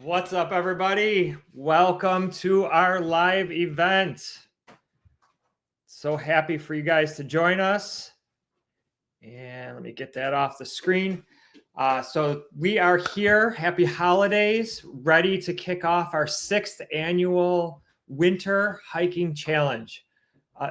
What's up, everybody? Welcome to our live event. So happy for you guys to join us. And let me get that off the screen. So we are here. Happy holidays, ready to kick off our 6th annual Winter Hiking Challenge.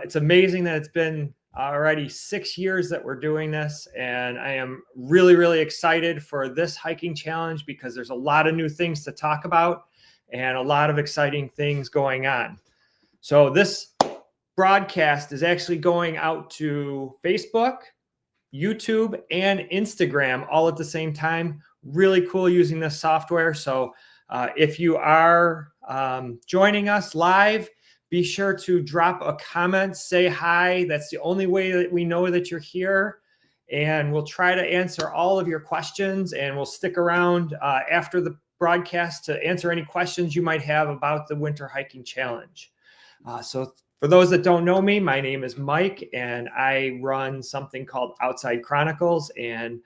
It's amazing that it's been already 6 years that we're doing this, and I am really, really excited for this hiking challenge because there's a lot of new things to talk about and a lot of exciting things going on. So this broadcast is actually going out to Facebook, YouTube, and Instagram all at the same time. Really cool using this software. So if you are joining us live, be sure to drop a comment, say hi. That's the only way that we know that you're here. And we'll try to answer all of your questions, and we'll stick around after the broadcast to answer any questions you might have about the Winter Hiking Challenge. So for those that don't know me, my name is Mike, and I run something called Outside Chronicles. And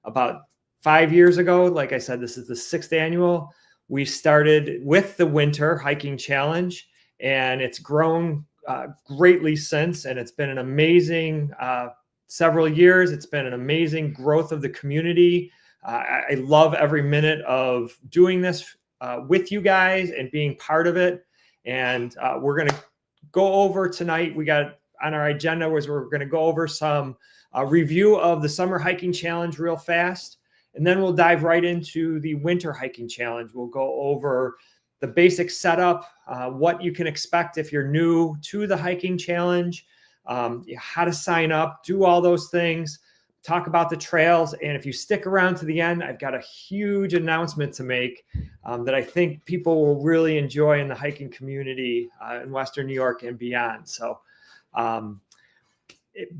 about 5 years ago, like I said, this is the 6th annual, we started with the Winter Hiking Challenge. And it's grown greatly since, and it's been an amazing several years. It's been an amazing growth of the community. I love every minute of doing this with you guys and being part of it. And we're going to go over tonight. We got on our agenda was we're going to go over some review of the Summer Hiking Challenge real fast. And then we'll dive right into the Winter Hiking Challenge. We'll go over the basic setup, what you can expect if you're new to the hiking challenge, how to sign up, do all those things, talk about the trails. And if you stick around to the end, I've got a huge announcement to make that I think people will really enjoy in the hiking community in Western New York and beyond. So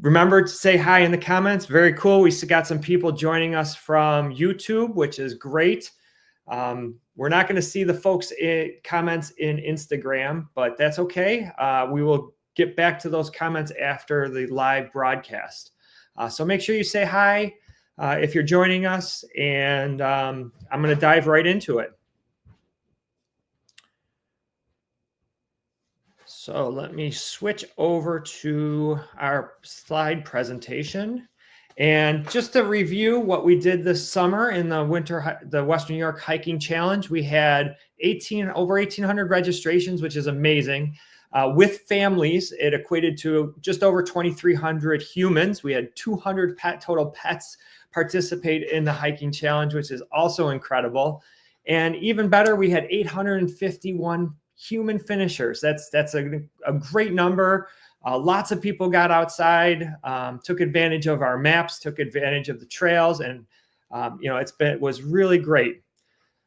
remember to say hi in the comments. Very cool. We got some people joining us from YouTube, which is great. We're not going to see the folks' comments in Instagram, but that's okay. We will get back to those comments after the live broadcast. So make sure you say hi if you're joining us, and I'm going to dive right into it. So let me switch over to our slide presentation. And just to review what we did this summer in the Western New York Hiking Challenge, we had over 1,800 registrations, which is amazing. With families, it equated to just over 2,300 humans. We had 200 total pets participate in the hiking challenge, which is also incredible. And even better, we had 851 human finishers. That's a great number. Lots of people got outside, took advantage of our maps, took advantage of the trails, and it was really great.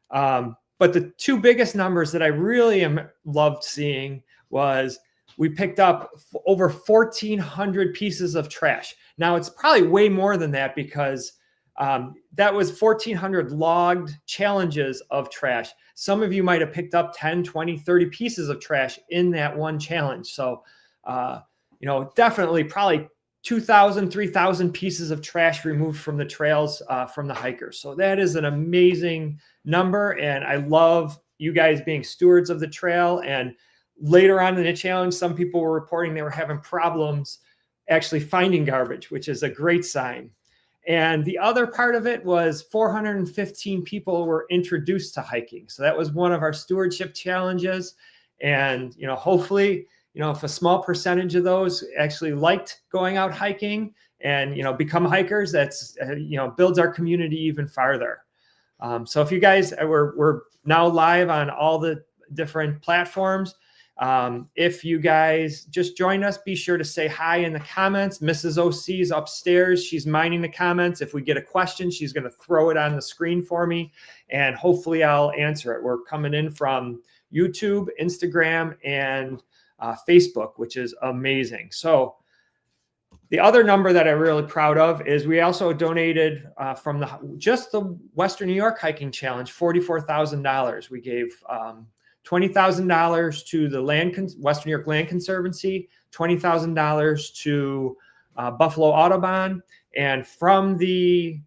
But the two biggest numbers that I really loved seeing was we picked up over 1,400 pieces of trash. Now it's probably way more than that because that was 1,400 logged challenges of trash. Some of you might have picked up 10, 20, 30 pieces of trash in that one challenge. So definitely probably 2,000, 3,000 pieces of trash removed from the trails from the hikers. So that is an amazing number. And I love you guys being stewards of the trail. And later on in the challenge, some people were reporting they were having problems actually finding garbage, which is a great sign. And the other part of it was 415 people were introduced to hiking. So that was one of our stewardship challenges. And, hopefully, if a small percentage of those actually liked going out hiking and, become hikers, that's, builds our community even farther. So if you guys, we're now live on all the different platforms. If you guys just join us, be sure to say hi in the comments. Mrs. OC is upstairs. She's minding the comments. If we get a question, she's going to throw it on the screen for me, and hopefully I'll answer it. We're coming in from YouTube, Instagram, and Facebook, which is amazing. So the other number that I'm really proud of is we also donated from just the Western New York Hiking Challenge, $44,000. We gave $20,000 to the Western New York Land Conservancy, $20,000 to Buffalo Audubon, and from the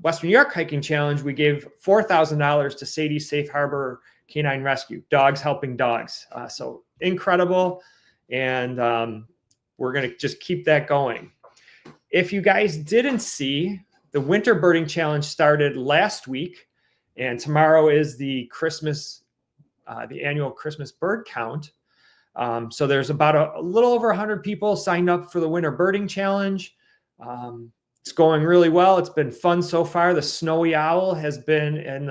Western New York Hiking Challenge, we gave $4,000 to Sadie Safe Harbor Canine Rescue, dogs helping dogs. So incredible, and we're going to just keep that going. If you guys didn't see, the Winter Birding Challenge started last week, and tomorrow is the annual Christmas bird count. So there's about a little over 100 people signed up for the Winter Birding Challenge. It's going really well. It's been fun so far. The snowy owl has been in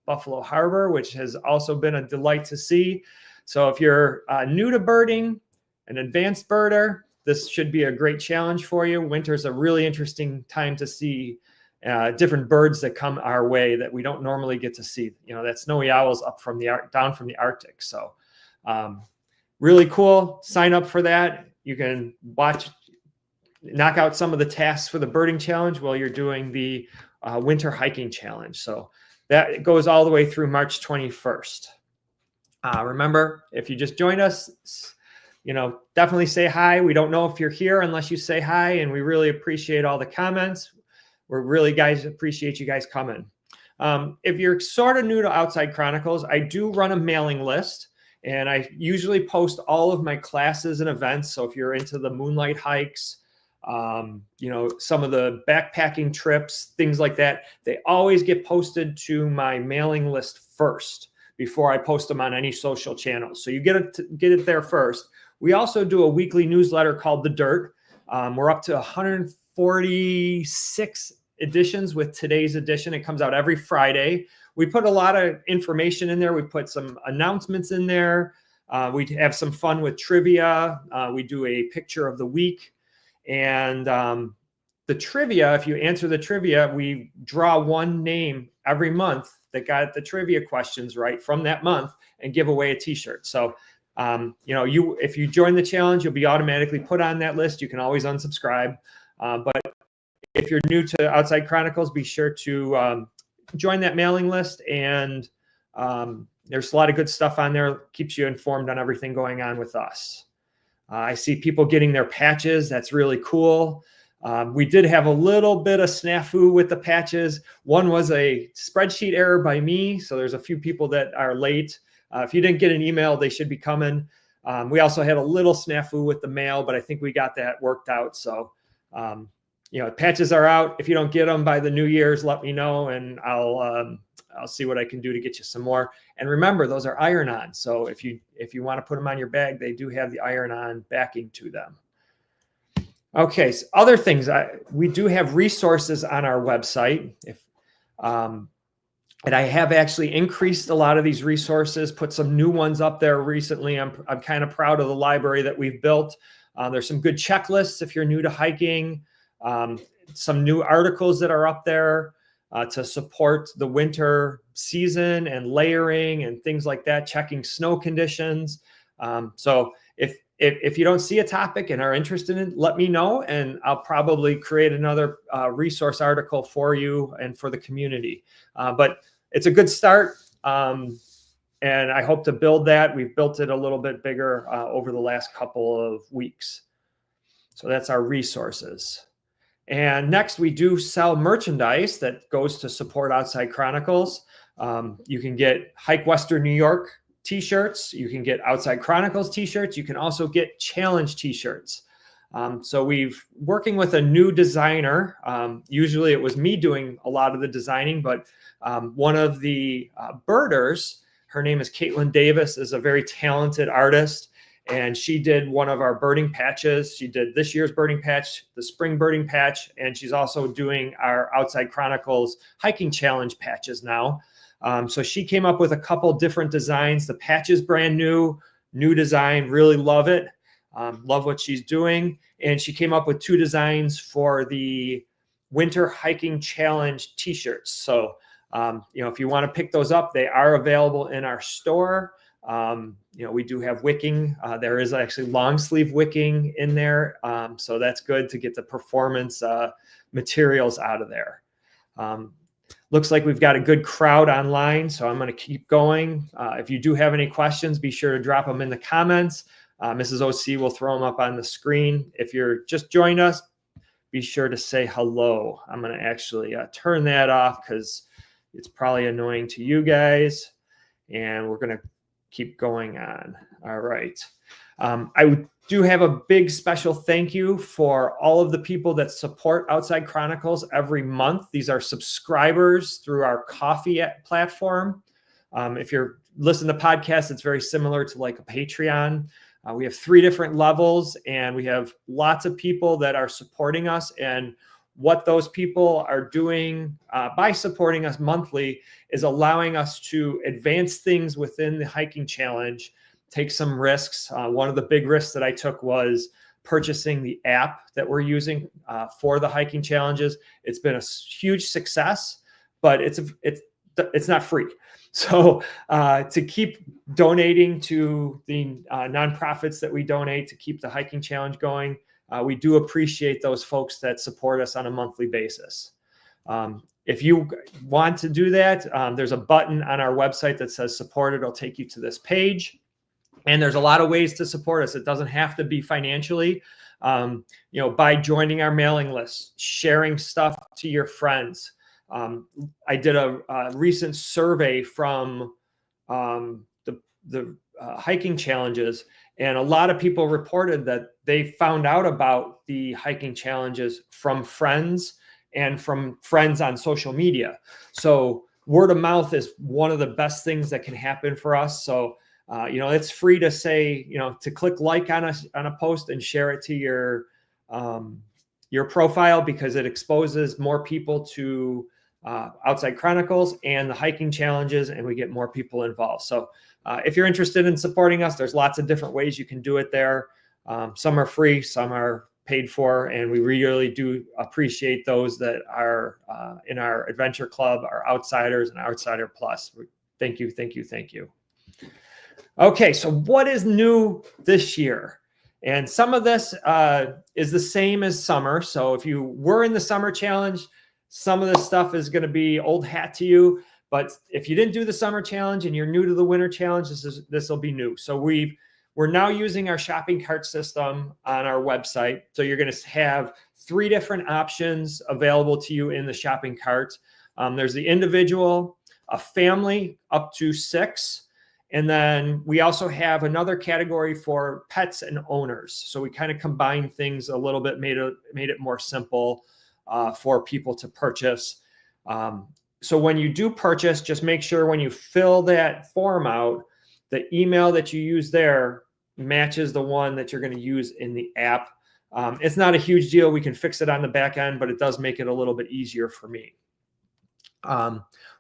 Buffalo Harbor, which has also been a delight to see. So if you're new to birding, an advanced birder, this should be a great challenge for you. Winter's a really interesting time to see different birds that come our way that we don't normally get to see. You know, that snowy owl's up from down from the Arctic. So really cool. Sign up for that. You can knock out some of the tasks for the birding challenge while you're doing the winter hiking challenge. So that goes all the way through March 21st. Remember, if you just joined us, definitely say hi. We don't know if you're here unless you say hi, and we really appreciate all the comments. We're really, guys, appreciate you guys coming. If you're sort of new to Outside Chronicles, I do run a mailing list, and I usually post all of my classes and events. So if you're into the moonlight hikes, some of the backpacking trips, things like that, they always get posted to my mailing list first before I post them on any social channels. So you get it there first. We also do a weekly newsletter called The Dirt. We're up to 146 editions with today's edition. It comes out every Friday. We put a lot of information in there. We put some announcements in there. We have some fun with trivia. We do a picture of the week. And the trivia, if you answer the trivia, we draw one name every month that got the trivia questions right from that month and give away a t-shirt. So, if you join the challenge, you'll be automatically put on that list. You can always unsubscribe. But if you're new to Outside Chronicles, be sure to join that mailing list. And there's a lot of good stuff on there. Keeps you informed on everything going on with us. I see people getting their patches. That's really cool. We did have a little bit of snafu with the patches. One was a spreadsheet error by me. So there's a few people that are late. If you didn't get an email, they should be coming. We also had a little snafu with the mail, but I think we got that worked out. So, patches are out. If you don't get them by the New Year's, let me know, and I'll see what I can do to get you some more. And remember, those are iron-on. So if you want to put them on your bag, they do have the iron-on backing to them. Okay, so other things. We do have resources on our website. And I have actually increased a lot of these resources, put some new ones up there recently. I'm kind of proud of the library that we've built. There's some good checklists if you're new to hiking, some new articles that are up there to support the winter season and layering and things like that, checking snow conditions. So if you don't see a topic and are interested in it, let me know, and I'll probably create another resource article for you and for the community. But it's a good start, and I hope to build that. We've built it a little bit bigger over the last couple of weeks. So that's our resources. And next, we do sell merchandise that goes to support Outside Chronicles. You can get Hike Western New York t-shirts. You can get Outside Chronicles t-shirts. You can also get challenge t-shirts. So we've working with a new designer. Usually it was me doing a lot of the designing, but one of the birders, her name is Caitlin Davis, is a very talented artist. and she did one of our birding patches. She did this year's birding patch, the spring birding patch, and she's also doing our Outside Chronicles hiking challenge patches now. So she came up with a couple different designs. The patch is brand new design, really love it. Love what she's doing. And she came up with 2 designs for the Winter Hiking Challenge t-shirts. So, if you want to pick those up, they are available in our store. We do have wicking. There is actually long sleeve wicking in there. So that's good to get the performance materials out of there. Looks like we've got a good crowd online, so I'm going to keep going. If you do have any questions, be sure to drop them in the comments. Mrs. OC will throw them up on the screen. If you're just joining us, be sure to say hello. I'm going to actually turn that off because it's probably annoying to you guys. And we're going to keep going on. All right. I do have a big special thank you for all of the people that support Outside Chronicles every month. These are subscribers through our coffee platform. If you're listening to podcasts, it's very similar to like a Patreon. We have 3 different levels, and we have lots of people that are supporting us. And what those people are doing by supporting us monthly is allowing us to advance things within the hiking challenge, take some risks. One of the big risks that I took was purchasing the app that we're using for the hiking challenges. It's been a huge success, but it's not free. So to keep donating to the nonprofits that we donate to keep the hiking challenge going, we do appreciate those folks that support us on a monthly basis. If you want to do that, there's a button on our website that says support. It'll take you to this page. And there's a lot of ways to support us. It doesn't have to be financially. By joining our mailing list, sharing stuff to your friends. I did a recent survey from the hiking challenges, and a lot of people reported that they found out about the hiking challenges from friends and from friends on social media. So word of mouth is one of the best things that can happen for us. So, it's free to say, to click like on a post and share it to your profile, because it exposes more people to Outside Chronicles and the hiking challenges, and we get more people involved. So if you're interested in supporting us, there's lots of different ways you can do it there. Some are free, some are paid for, and we really do appreciate those that are in our adventure club, our outsiders and Outsider Plus. Thank you, thank you, thank you. Okay, so what is new this year? And some of this is the same as summer. So if you were in the summer challenge, some of this stuff is going to be old hat to you. But if you didn't do the summer challenge and you're new to the winter challenge, this will be new. So we're now using our shopping cart system on our website. So you're going to have 3 different options available to you in the shopping cart. There's the individual, a family up to 6. And then we also have another category for pets and owners. So we kind of combine things a little bit, made it more simple for people to purchase. So when you do purchase, just make sure when you fill that form out, the email that you use there matches the one that you're going to use in the app. It's not a huge deal. We can fix it on the back end, but it does make it a little bit easier for me.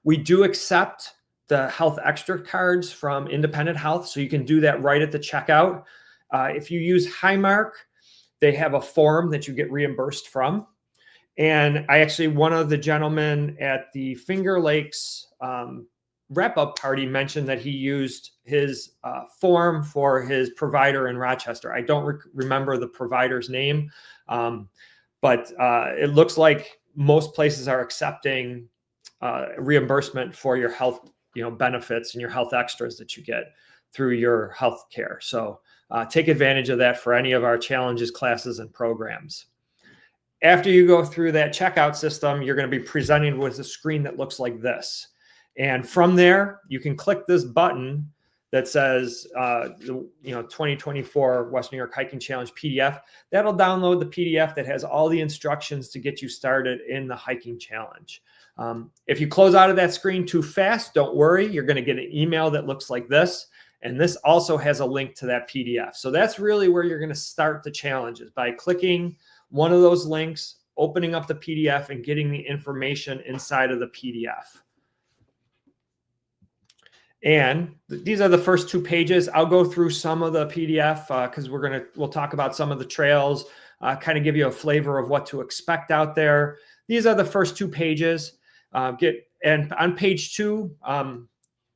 We do accept the Health Extra cards from Independent Health, so you can do that right at the checkout. If you use Highmark, they have a form that you get reimbursed from. And one of the gentlemen at the Finger Lakes wrap-up party mentioned that he used his form for his provider in Rochester. I don't remember the provider's name, but it looks like most places are accepting reimbursement for your health benefits and your health extras that you get through your health care. So take advantage of that for any of our challenges, classes, and programs. After you go through that checkout system, you're going to be presented with a screen that looks like this. And from there, you can click this button that says, 2024 West New York Hiking Challenge PDF. That'll download the PDF that has all the instructions to get you started in the hiking challenge. If you close out of that screen too fast, don't worry. You're going to get an email that looks like this. And this also has a link to that PDF. So that's really where you're going to start the challenges, by clicking one of those links, opening up the PDF, and getting the information inside of the PDF. And these are the first 2 pages. I'll go through some of the PDF because we'll talk about some of the trails, kind of give you a flavor of what to expect out there. These are the first 2 pages. And on page 2,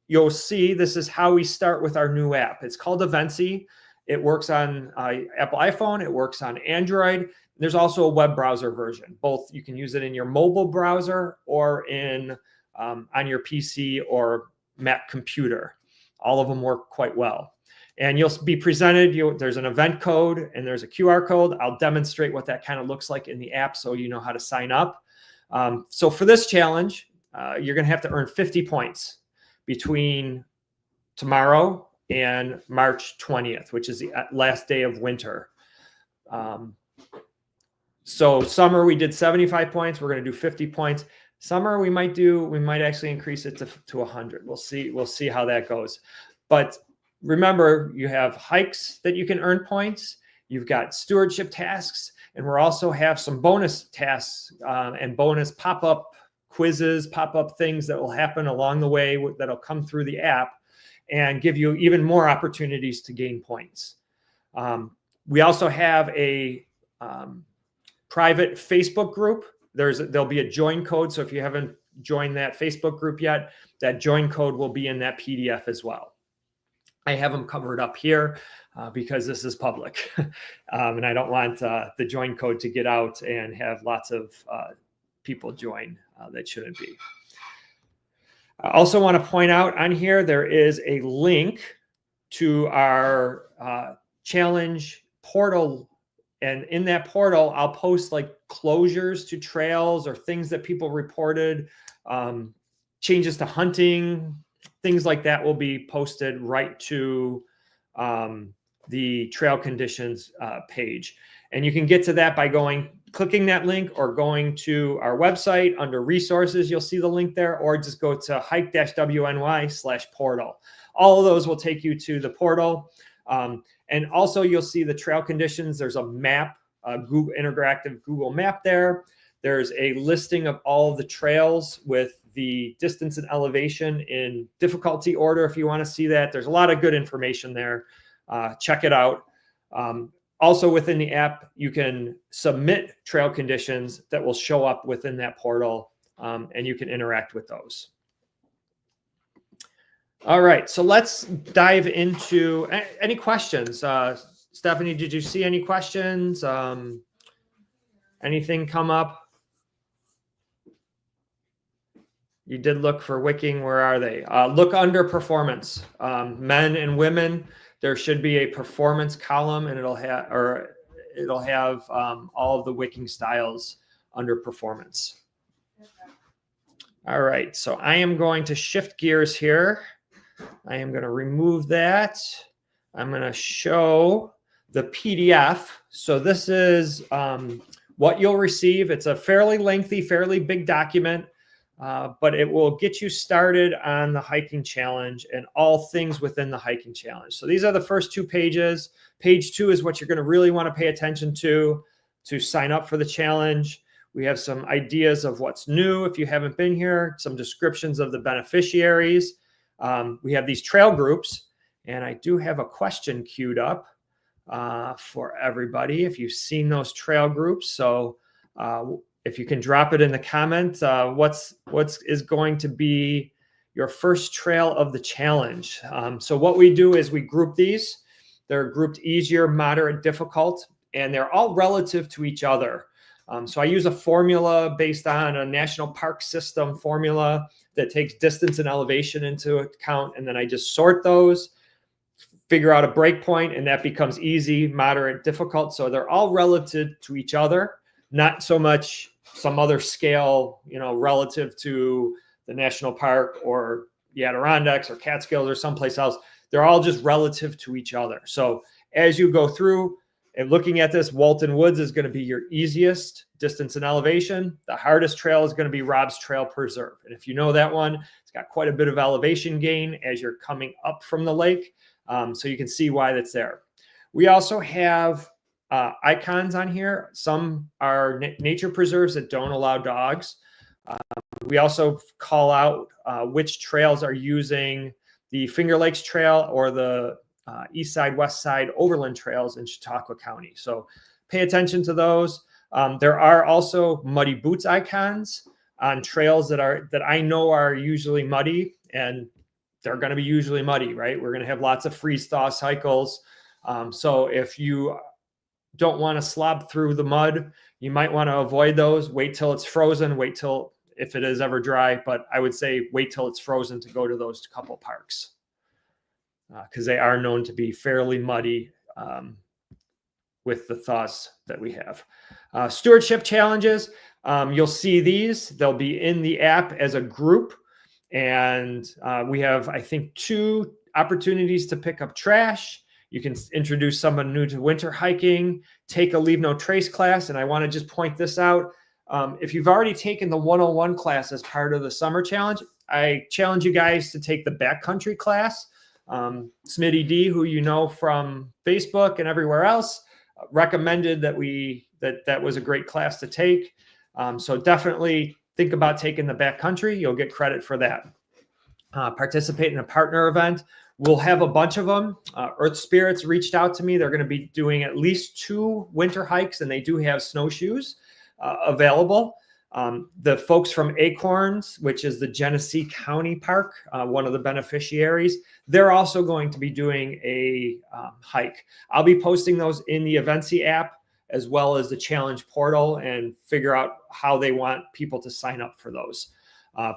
you'll see this is how we start with our new app. It's called Eventsy. It works on Apple iPhone. It works on Android. There's also a web browser version. Both, you can use it in your mobile browser or on your PC or Mac computer. All of them work quite well. And you'll be presented, there's an event code and there's a QR code. I'll demonstrate what that kind of looks like in the app so you know how to sign up. So for this challenge, you're going to have to earn 50 points between tomorrow and March 20th, which is the last day of winter. So summer, we did 75 points. We're going to do 50 points. Summer, we might actually increase it to 100. We'll see how that goes. But remember, you have hikes that you can earn points. You've got stewardship tasks, and we'll also have some bonus tasks and bonus pop-up quizzes, pop-up things that will happen along the way that'll come through the app and give you even more opportunities to gain points. We also have a private Facebook group. There'll be a join code. So if you haven't joined that Facebook group yet, that join code will be in that PDF as well. I have them covered up here because this is public. And I don't want the join code to get out and have lots of people join that shouldn't be. I also want to point out on here, there is a link to our challenge portal. And in that portal, I'll post like closures to trails or things that people reported, changes to hunting, things like that will be posted right to the trail conditions page. And you can get to that by clicking that link or going to our website under resources. You'll see the link there, or just go to hike-wny/portal. All of those will take you to the portal. And also you'll see the trail conditions. There's a map, Google interactive Google map there. There's a listing of all of the trails with the distance and elevation in difficulty order if you want to see that. There's a lot of good information there. Check it out. Also within the app, you can submit trail conditions that will show up within that portal, and you can interact with those. All right, so let's dive into any questions. Stephanie, did you see any questions? Anything come up? You did look for wicking. Where are they? Look under performance. Men and women, there should be a performance column, and it'll have all of the wicking styles under performance. All right, so I am going to shift gears here. I am going to remove that. I'm going to show the PDF. So this is what you'll receive. It's a fairly lengthy, fairly big document, but it will get you started on the hiking challenge and all things within the hiking challenge. So these are the first 2 pages. Page 2 is what you're going to really want to pay attention to sign up for the challenge. We have some ideas of what's new if you haven't been here, some descriptions of the beneficiaries. We have these trail groups, and I do have a question queued up for everybody if you've seen those trail groups. So if you can drop it in the comments, what is going to be your first trail of the challenge? So what we do is we group these. They're grouped easier, moderate, difficult, and they're all relative to each other. So I use a formula based on a national park system formula that takes distance and elevation into account. And then I just sort those, figure out a break point, and that becomes easy, moderate, difficult. So they're all relative to each other, not so much some other scale, relative to the national park or the Adirondacks or Catskills or someplace else. They're all just relative to each other. So as you go through and looking at this, Walton Woods is going to be your easiest distance and elevation. The hardest trail is going to be Rob's Trail Preserve. And if you know that one, it's got quite a bit of elevation gain as you're coming up from the lake. So you can see why that's there. We also have icons on here. Some are nature preserves that don't allow dogs. We also call out which trails are using the Finger Lakes Trail or the East Side, West Side Overland Trails in Chautauqua County. So pay attention to those. There are also muddy boots icons on trails that I know are usually muddy, and they're going to be usually muddy, right? We're going to have lots of freeze thaw cycles. So if you don't want to slob through the mud, you might want to avoid those. Wait till it's frozen. Wait till if it is ever dry, but I would say wait till it's frozen to go to those couple parks because they are known to be fairly muddy with the thaws that we have. Stewardship challenges. You'll see these. They'll be in the app as a group. And we have, I think, 2 opportunities to pick up trash. You can introduce someone new to winter hiking, take a Leave No Trace class. And I want to just point this out. If you've already taken the 101 class as part of the summer challenge, I challenge you guys to take the backcountry class. Smitty D, who you know from Facebook and everywhere else, recommended that was a great class to take. So definitely think about taking the backcountry. You'll get credit for that. Participate in a partner event. We'll have a bunch of them. Earth Spirits reached out to me. They're going to be doing at least 2 winter hikes, and they do have snowshoes available. The folks from Acorns, which is the Genesee County Park, one of the beneficiaries, they're also going to be doing a hike. I'll be posting those in the Eventsy app as well as the challenge portal and figure out how they want people to sign up for those.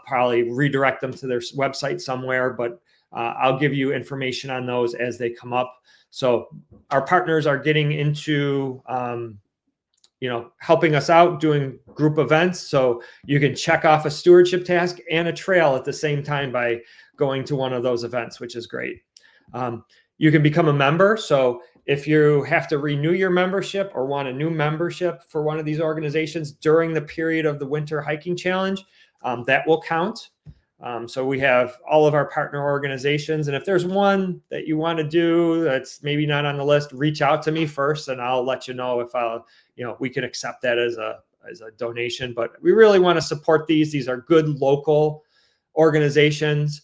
Probably redirect them to their website somewhere, but I'll give you information on those as they come up. So our partners are getting into helping us out doing group events. So you can check off a stewardship task and a trail at the same time by going to one of those events, which is great. You can become a member. So if you have to renew your membership or want a new membership for one of these organizations during the period of the Winter Hiking Challenge, that will count. So we have all of our partner organizations. And if there's one that you want to do that's maybe not on the list, reach out to me first and I'll let you know if we can accept that as a donation. But we really want to support these. These are good local organizations.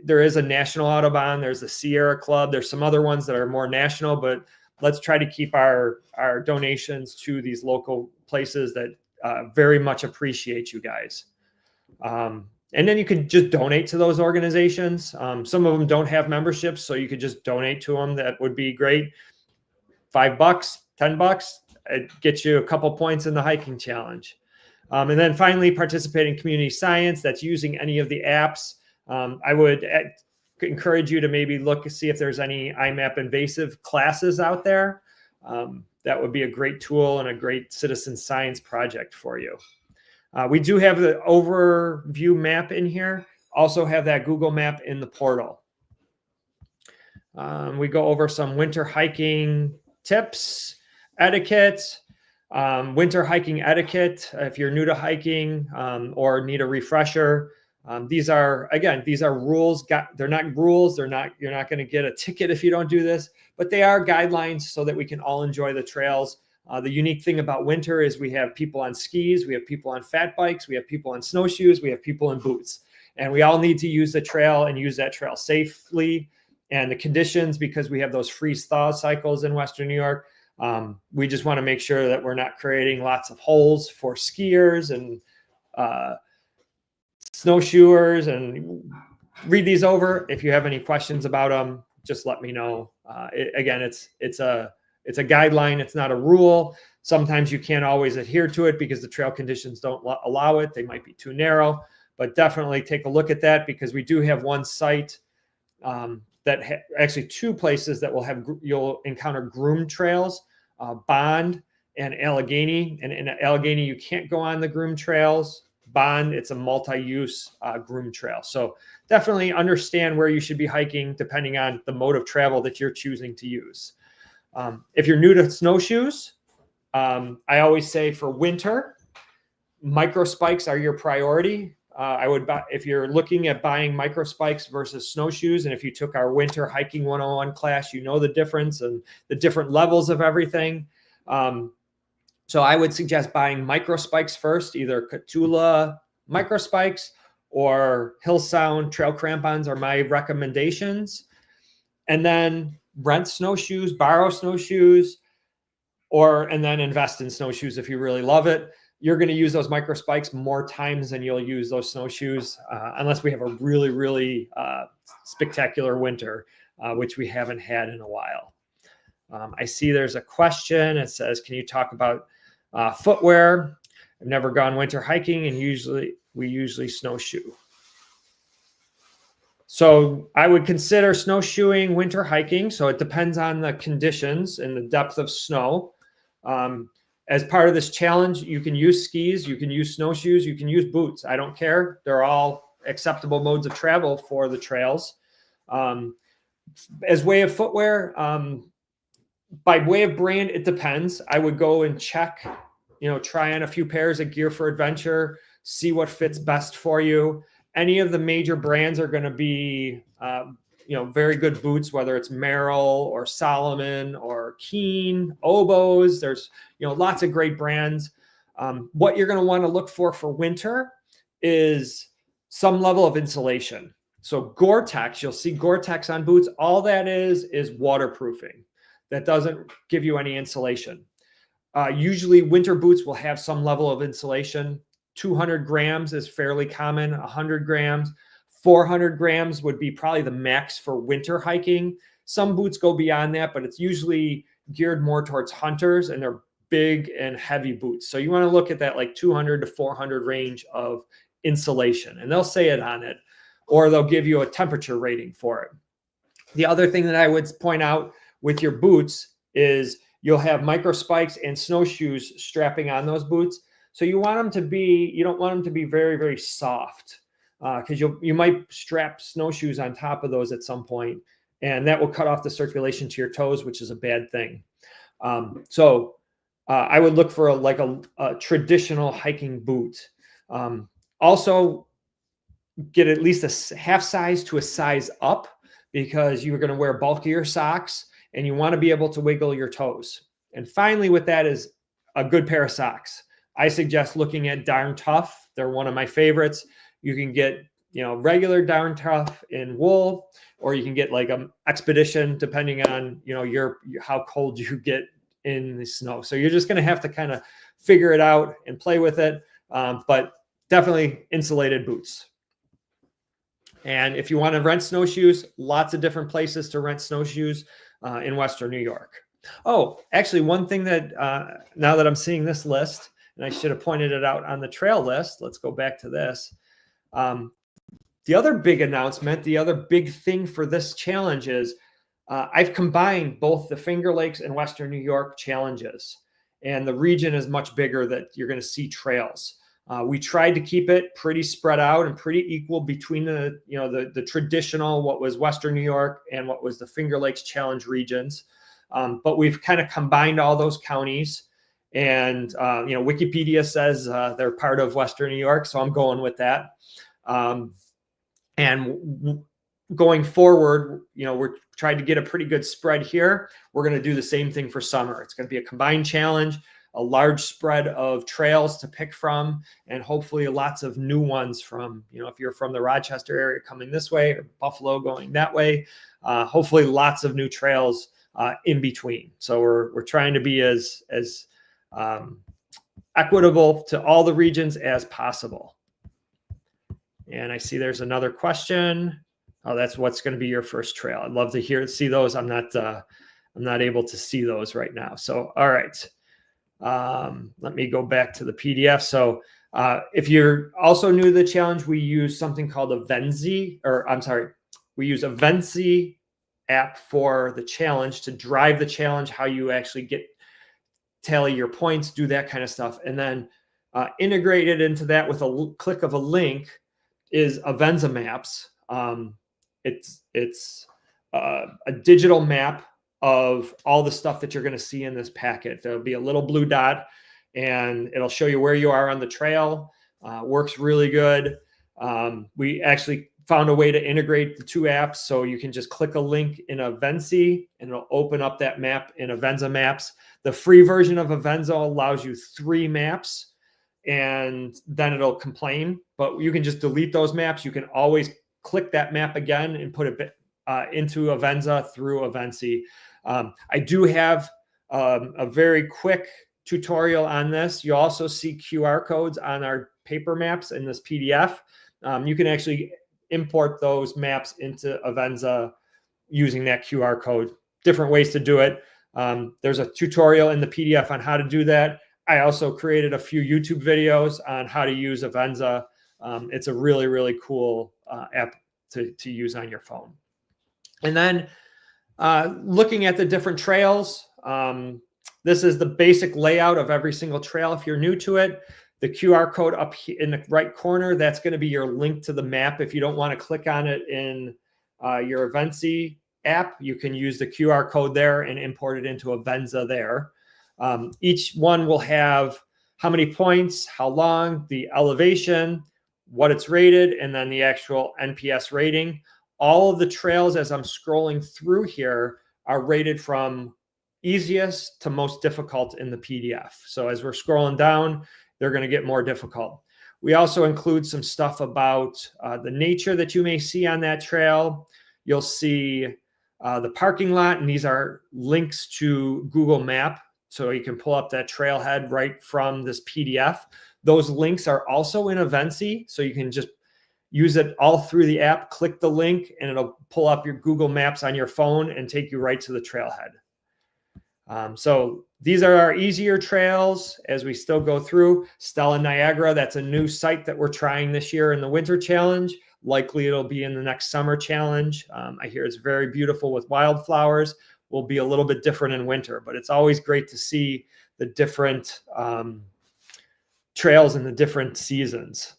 There is a National Audubon, there's the Sierra Club, there's some other ones that are more national, but let's try to keep our donations to these local places that very much appreciate you guys. And then you could just donate to those organizations. Some of them don't have memberships, so you could just donate to them. That would be great. $5, $10, it gets you a couple points in the hiking challenge. And then finally, participate in community science. That's using any of the apps. I would encourage you to maybe look and see if there's any IMAP invasive classes out there. That would be a great tool and a great citizen science project for you. We do have the overview map in here. Also have that Google map in the portal. We go over some winter hiking tips, etiquette, winter hiking etiquette. If you're new to hiking or need a refresher, these are rules. They're not rules. You're not going to get a ticket if you don't do this, but they are guidelines so that we can all enjoy the trails. The unique thing about winter is we have people on skis, we have people on fat bikes, we have people on snowshoes, we have people in boots, and we all need to use the trail and use that trail safely. And the conditions, because we have those freeze thaw cycles in Western New York, we just want to make sure that we're not creating lots of holes for skiers and snowshoers. And read these over. If you have any questions about them, just let me know. It's a guideline. It's not a rule. Sometimes you can't always adhere to it because the trail conditions don't allow it. They might be too narrow, but definitely take a look at that because we do have one site actually 2 places that you'll encounter groomed trails, Bond and Allegheny. And in Allegheny, you can't go on the groomed trails. Bond, it's a multi-use groomed trail. So definitely understand where you should be hiking depending on the mode of travel that you're choosing to use. If you're new to snowshoes, I always say for winter, micro spikes are your priority. I would buy, if you're looking at buying micro spikes versus snowshoes, and if you took our winter hiking 101 class, you know the difference and the different levels of everything. So I would suggest buying micro spikes first, either Catula micro spikes or Hill Sound trail crampons are my recommendations. And then rent snowshoes, borrow snowshoes, and then invest in snowshoes if you really love it. You're going to use those micro spikes more times than you'll use those snowshoes, unless we have a really, really spectacular winter, which we haven't had in a while. I see there's a question. It says, can you talk about footwear? I've never gone winter hiking, and we usually snowshoe. So I would consider snowshoeing winter hiking. So it depends on the conditions and the depth of snow. As part of this challenge, you can use skis, you can use snowshoes, you can use boots. I don't care. They're all acceptable modes of travel for the trails. As way of footwear, by way of brand, it depends. I would go and check, try on a few pairs of gear for adventure, see what fits best for you. Any of the major brands are going to be, very good boots, whether it's Merrell or Solomon or Keen, Oboes. There's, lots of great brands. What you're going to want to look for winter is some level of insulation. So Gore-Tex, you'll see Gore-Tex on boots. All that is waterproofing. That doesn't give you any insulation. Usually winter boots will have some level of insulation. 200 grams is fairly common, 100 grams. 400 grams would be probably the max for winter hiking. Some boots go beyond that, but it's usually geared more towards hunters, and they're big and heavy boots. So you want to look at that like 200 to 400 range of insulation, and they'll say it on it, or they'll give you a temperature rating for it. The other thing that I would point out with your boots is you'll have micro spikes and snowshoes strapping on those boots. So you don't want them to be very, very soft, because you might strap snowshoes on top of those at some point, and that will cut off the circulation to your toes, which is a bad thing. So I would look for a traditional hiking boot. Also, get at least a half size to a size up, because you're going to wear bulkier socks and you want to be able to wiggle your toes. And finally, with that is a good pair of socks. I suggest looking at Darn Tough. They're one of my favorites. You can get, regular Darn Tough in wool, or you can get like an Expedition, depending on, how cold you get in the snow. So you're just going to have to kind of figure it out and play with it. But definitely insulated boots. And if you want to rent snowshoes, lots of different places to rent snowshoes in Western New York. Oh, actually, one thing that now that I'm seeing this list, and I should have pointed it out on the trail list. Let's go back to this. The other big announcement, the other big thing for this challenge is I've combined both the Finger Lakes and Western New York challenges, and the region is much bigger that you're going to see trails. We tried to keep it pretty spread out and pretty equal between the traditional, what was Western New York, and what was the Finger Lakes Challenge regions. But we've kind of combined all those counties, and Wikipedia says they're part of Western New York, so I'm going with that. And going forward, we're trying to get a pretty good spread here. We're going to do the same thing for summer. It's going to be a combined challenge, a large spread of trails to pick from, and hopefully lots of new ones from, if you're from the Rochester area coming this way, or Buffalo going that way, hopefully lots of new trails in between. So we're trying to be as equitable to all the regions as possible. And I see there's another question. Oh, that's what's going to be your first trail. I'd love to see those. I'm not able to see those right now. So, all right. Let me go back to the PDF. So if you're also new to the challenge, we use something called we use a Vency app for the challenge to drive the challenge, how you actually tally your points, do that kind of stuff. And then integrated into that with a click of a link is Avenza Maps. It's a digital map of all the stuff that you're going to see in this packet. There'll be a little blue dot, and it'll show you where you are on the trail. Works really good. We actually found a way to integrate the two apps, so you can just click a link in Avenzi and it'll open up that map in Avenza Maps. The free version of Avenza allows you 3 maps, and then it'll complain, but you can just delete those maps. You can always click that map again and put it into Avenza through Avenzi. I do have a very quick tutorial on this. You also see QR codes on our paper maps in this PDF. You can actually import those maps into Avenza using that QR code. Different ways to do it. There's a tutorial in the PDF on how to do that. I also created a few YouTube videos on how to use Avenza. It's a really, really cool app to use on your phone. And then looking at the different trails, this is the basic layout of every single trail. If you're new to it, the QR code up in the right corner, that's going to be your link to the map. If you don't want to click on it in your Avenzi app, you can use the QR code there and import it into Avenza there. Each one will have how many points, how long, the elevation, what it's rated, and then the actual NPS rating. All of the trails, as I'm scrolling through here, are rated from easiest to most difficult in the PDF. So as we're scrolling down, they're going to get more difficult. We also include some stuff about the nature that you may see on that trail. You'll see the parking lot, and these are links to Google Map. So you can pull up that trailhead right from this PDF. Those links are also in Avenzi, so you can just use it all through the app, click the link, and it'll pull up your Google Maps on your phone and take you right to the trailhead. So these are our easier trails as we still go through. Stella Niagara, that's a new site that we're trying this year in the Winter Challenge. Likely it'll be in the next Summer Challenge. I hear it's very beautiful with wildflowers. Will be a little bit different in winter, but it's always great to see the different trails in the different seasons.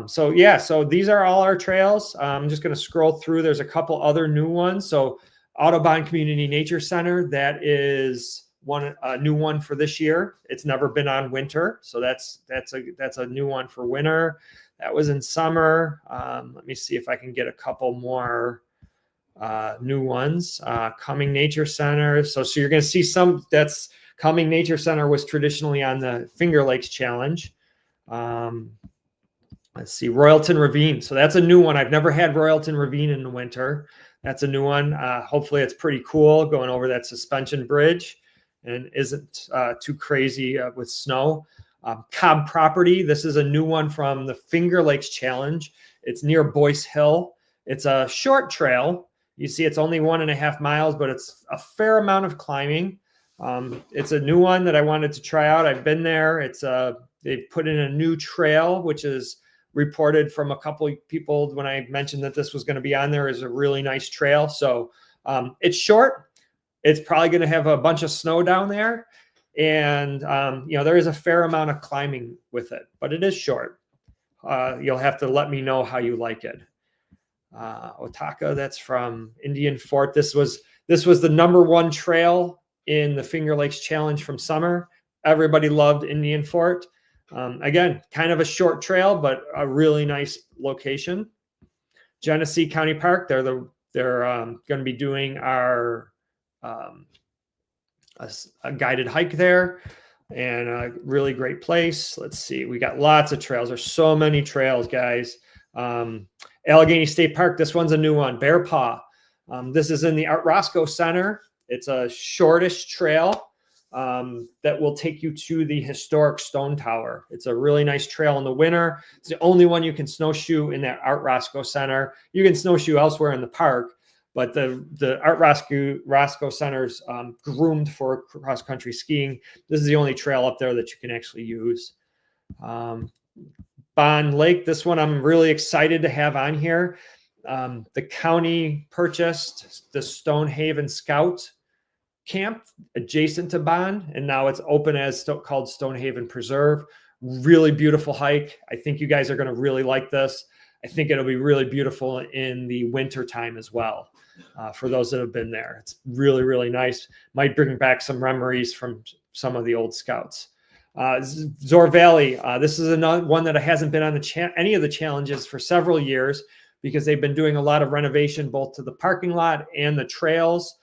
So these are all our trails. I'm just going to scroll through. There's a couple other new ones. So Audubon Community Nature Center, that is a new one for this year. It's never been on winter, so that's a new one for winter. That was in summer. Let me see if I can get a couple more new ones. Cumming Nature Center. So you're going to see some. That's Cumming Nature Center was traditionally on the Finger Lakes Challenge. Let's see, Royalton Ravine. So that's a new one. I've never had Royalton Ravine in the winter. That's a new one. Hopefully it's pretty cool going over that suspension bridge and isn't too crazy with snow. Cobb Property. This is a new one from the Finger Lakes Challenge. It's near Boyce Hill. It's a short trail. You see it's only 1.5 miles, but it's a fair amount of climbing. It's a new one that I wanted to try out. I've been there. They've put in a new trail, which is reported from a couple of people when I mentioned that this was going to be on there, is a really nice trail. So it's short. It's probably going to have a bunch of snow down there. And, there is a fair amount of climbing with it, but it is short. You'll have to let me know how you like it. Otaka, that's from Indian Fort. This was the #1 trail in the Finger Lakes Challenge from summer. Everybody loved Indian Fort. Again, kind of a short trail, but a really nice location. Genesee County Park, they're going to be doing our a guided hike there, and a really great place. Let's see, we got lots of trails. There's so many trails, guys. Allegheny State Park, this one's a new one. Bear Paw. This is in the Art Roscoe Center. It's a shortish trail that will take you to the historic Stone Tower. It's a really nice trail in the winter. It's the only one you can snowshoe in that Art Roscoe Center. You can snowshoe elsewhere in the park, but the Art Roscoe Center's groomed for cross-country skiing. This is the only trail up there that you can actually use. Bond Lake, this one I'm really excited to have on here. The county purchased the Stonehaven Scout camp adjacent to Bond, and now it's open as called Stonehaven Preserve. Really beautiful hike. I think you guys are going to really like this. I think it'll be really beautiful in the winter time as well. For those that have been there, it's really, really nice. Might bring back some memories from some of the old scouts. Zor Valley. This is another one that hasn't been on any of the challenges for several years because they've been doing a lot of renovation both to the parking lot and the trails.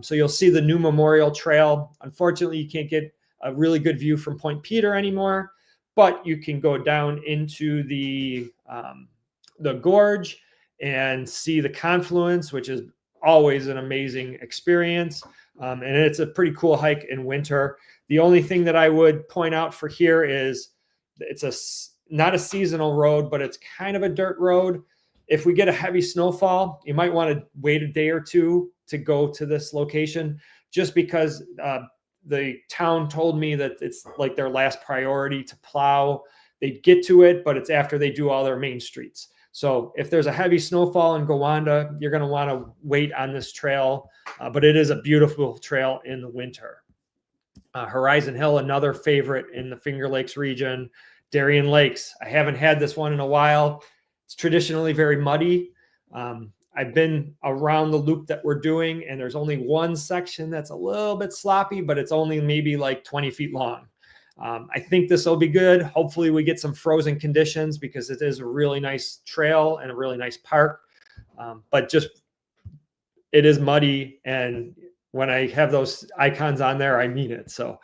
So you'll see the new Memorial Trail. Unfortunately, you can't get a really good view from Point Peter anymore, but you can go down into the gorge and see the confluence, which is always an amazing experience. And it's a pretty cool hike in winter. The only thing that I would point out for here is it's not a seasonal road, but it's kind of a dirt road. If we get a heavy snowfall, you might want to wait a day or two to go to this location, just because the town told me that it's like their last priority to plow. They get to it, but it's after they do all their main streets. So if there's a heavy snowfall in Gowanda, you're going to want to wait on this trail, but it is a beautiful trail in the winter. Horizon Hill, another favorite in the Finger Lakes region. Darien Lakes. I haven't had this one in a while. It's traditionally very muddy. I've been around the loop that we're doing, and there's only one section that's a little bit sloppy, but it's only maybe like 20 feet long. I think this will be good. Hopefully we get some frozen conditions because it is a really nice trail and a really nice park. But just, it is muddy. And when I have those icons on there, I mean it. So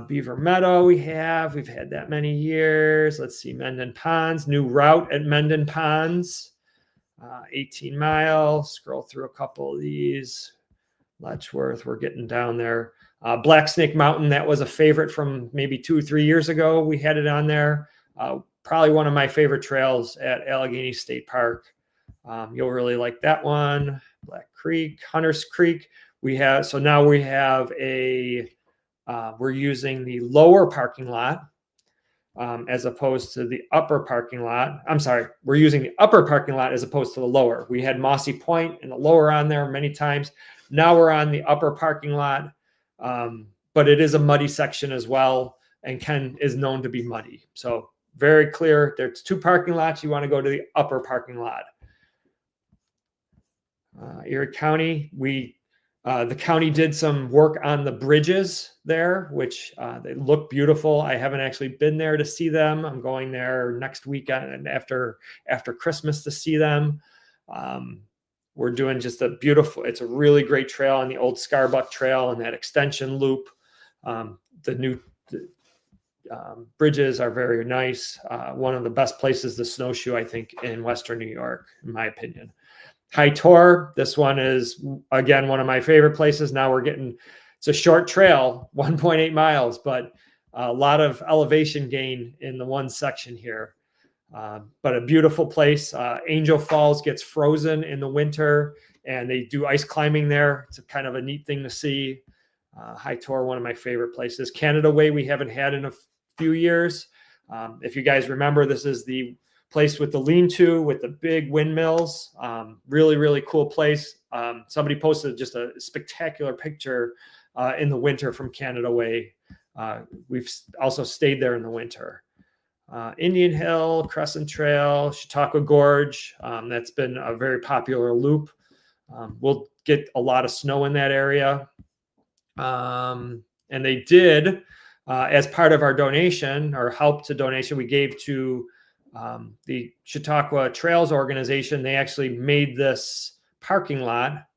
Beaver Meadow we've had that many years. Let's see, Mendon Ponds, new route at Mendon Ponds, 18 miles. Scroll through a couple of these. Letchworth, we're getting down there. Black Snake Mountain, that was a favorite from maybe 2 or 3 years ago. We had it on there. Probably one of my favorite trails at Allegheny State Park. You'll really like that one. Black Creek, Hunters Creek. Now we have we're using the lower parking lot as opposed to the upper parking lot. I'm sorry, we're using the upper parking lot as opposed to the lower. We had Mossy Point and the lower on there many times. Now we're on the upper parking lot, but it is a muddy section as well, and Ken is known to be muddy. So very clear, there's 2 parking lots. You want to go to the upper parking lot. Erie County, the county did some work on the bridges there, which they look beautiful. I haven't actually been there to see them. I'm going there next weekend after Christmas to see them. We're doing just it's a really great trail on the old Scarbuck Trail and that extension loop. The new bridges are very nice. One of the best places to snowshoe, I think, in Western New York, in my opinion. High Tor, this one is, again, one of my favorite places. Now it's a short trail, 1.8 miles, but a lot of elevation gain in the one section here. But a beautiful place. Angel Falls gets frozen in the winter, and they do ice climbing there. It's kind of a neat thing to see. High Tor, one of my favorite places. Canada Way, we haven't had in a few years. If you guys remember, this is the place with the lean-to with the big windmills. Really, really cool place. Somebody posted just a spectacular picture in the winter from Canada Way. We've also stayed there in the winter. Indian Hill, Crescent Trail, Chautauqua Gorge. That's been a very popular loop. We'll get a lot of snow in that area. And they did, as part of our donation or help to donation, we gave to the Chautauqua Trails organization. They actually made this parking lot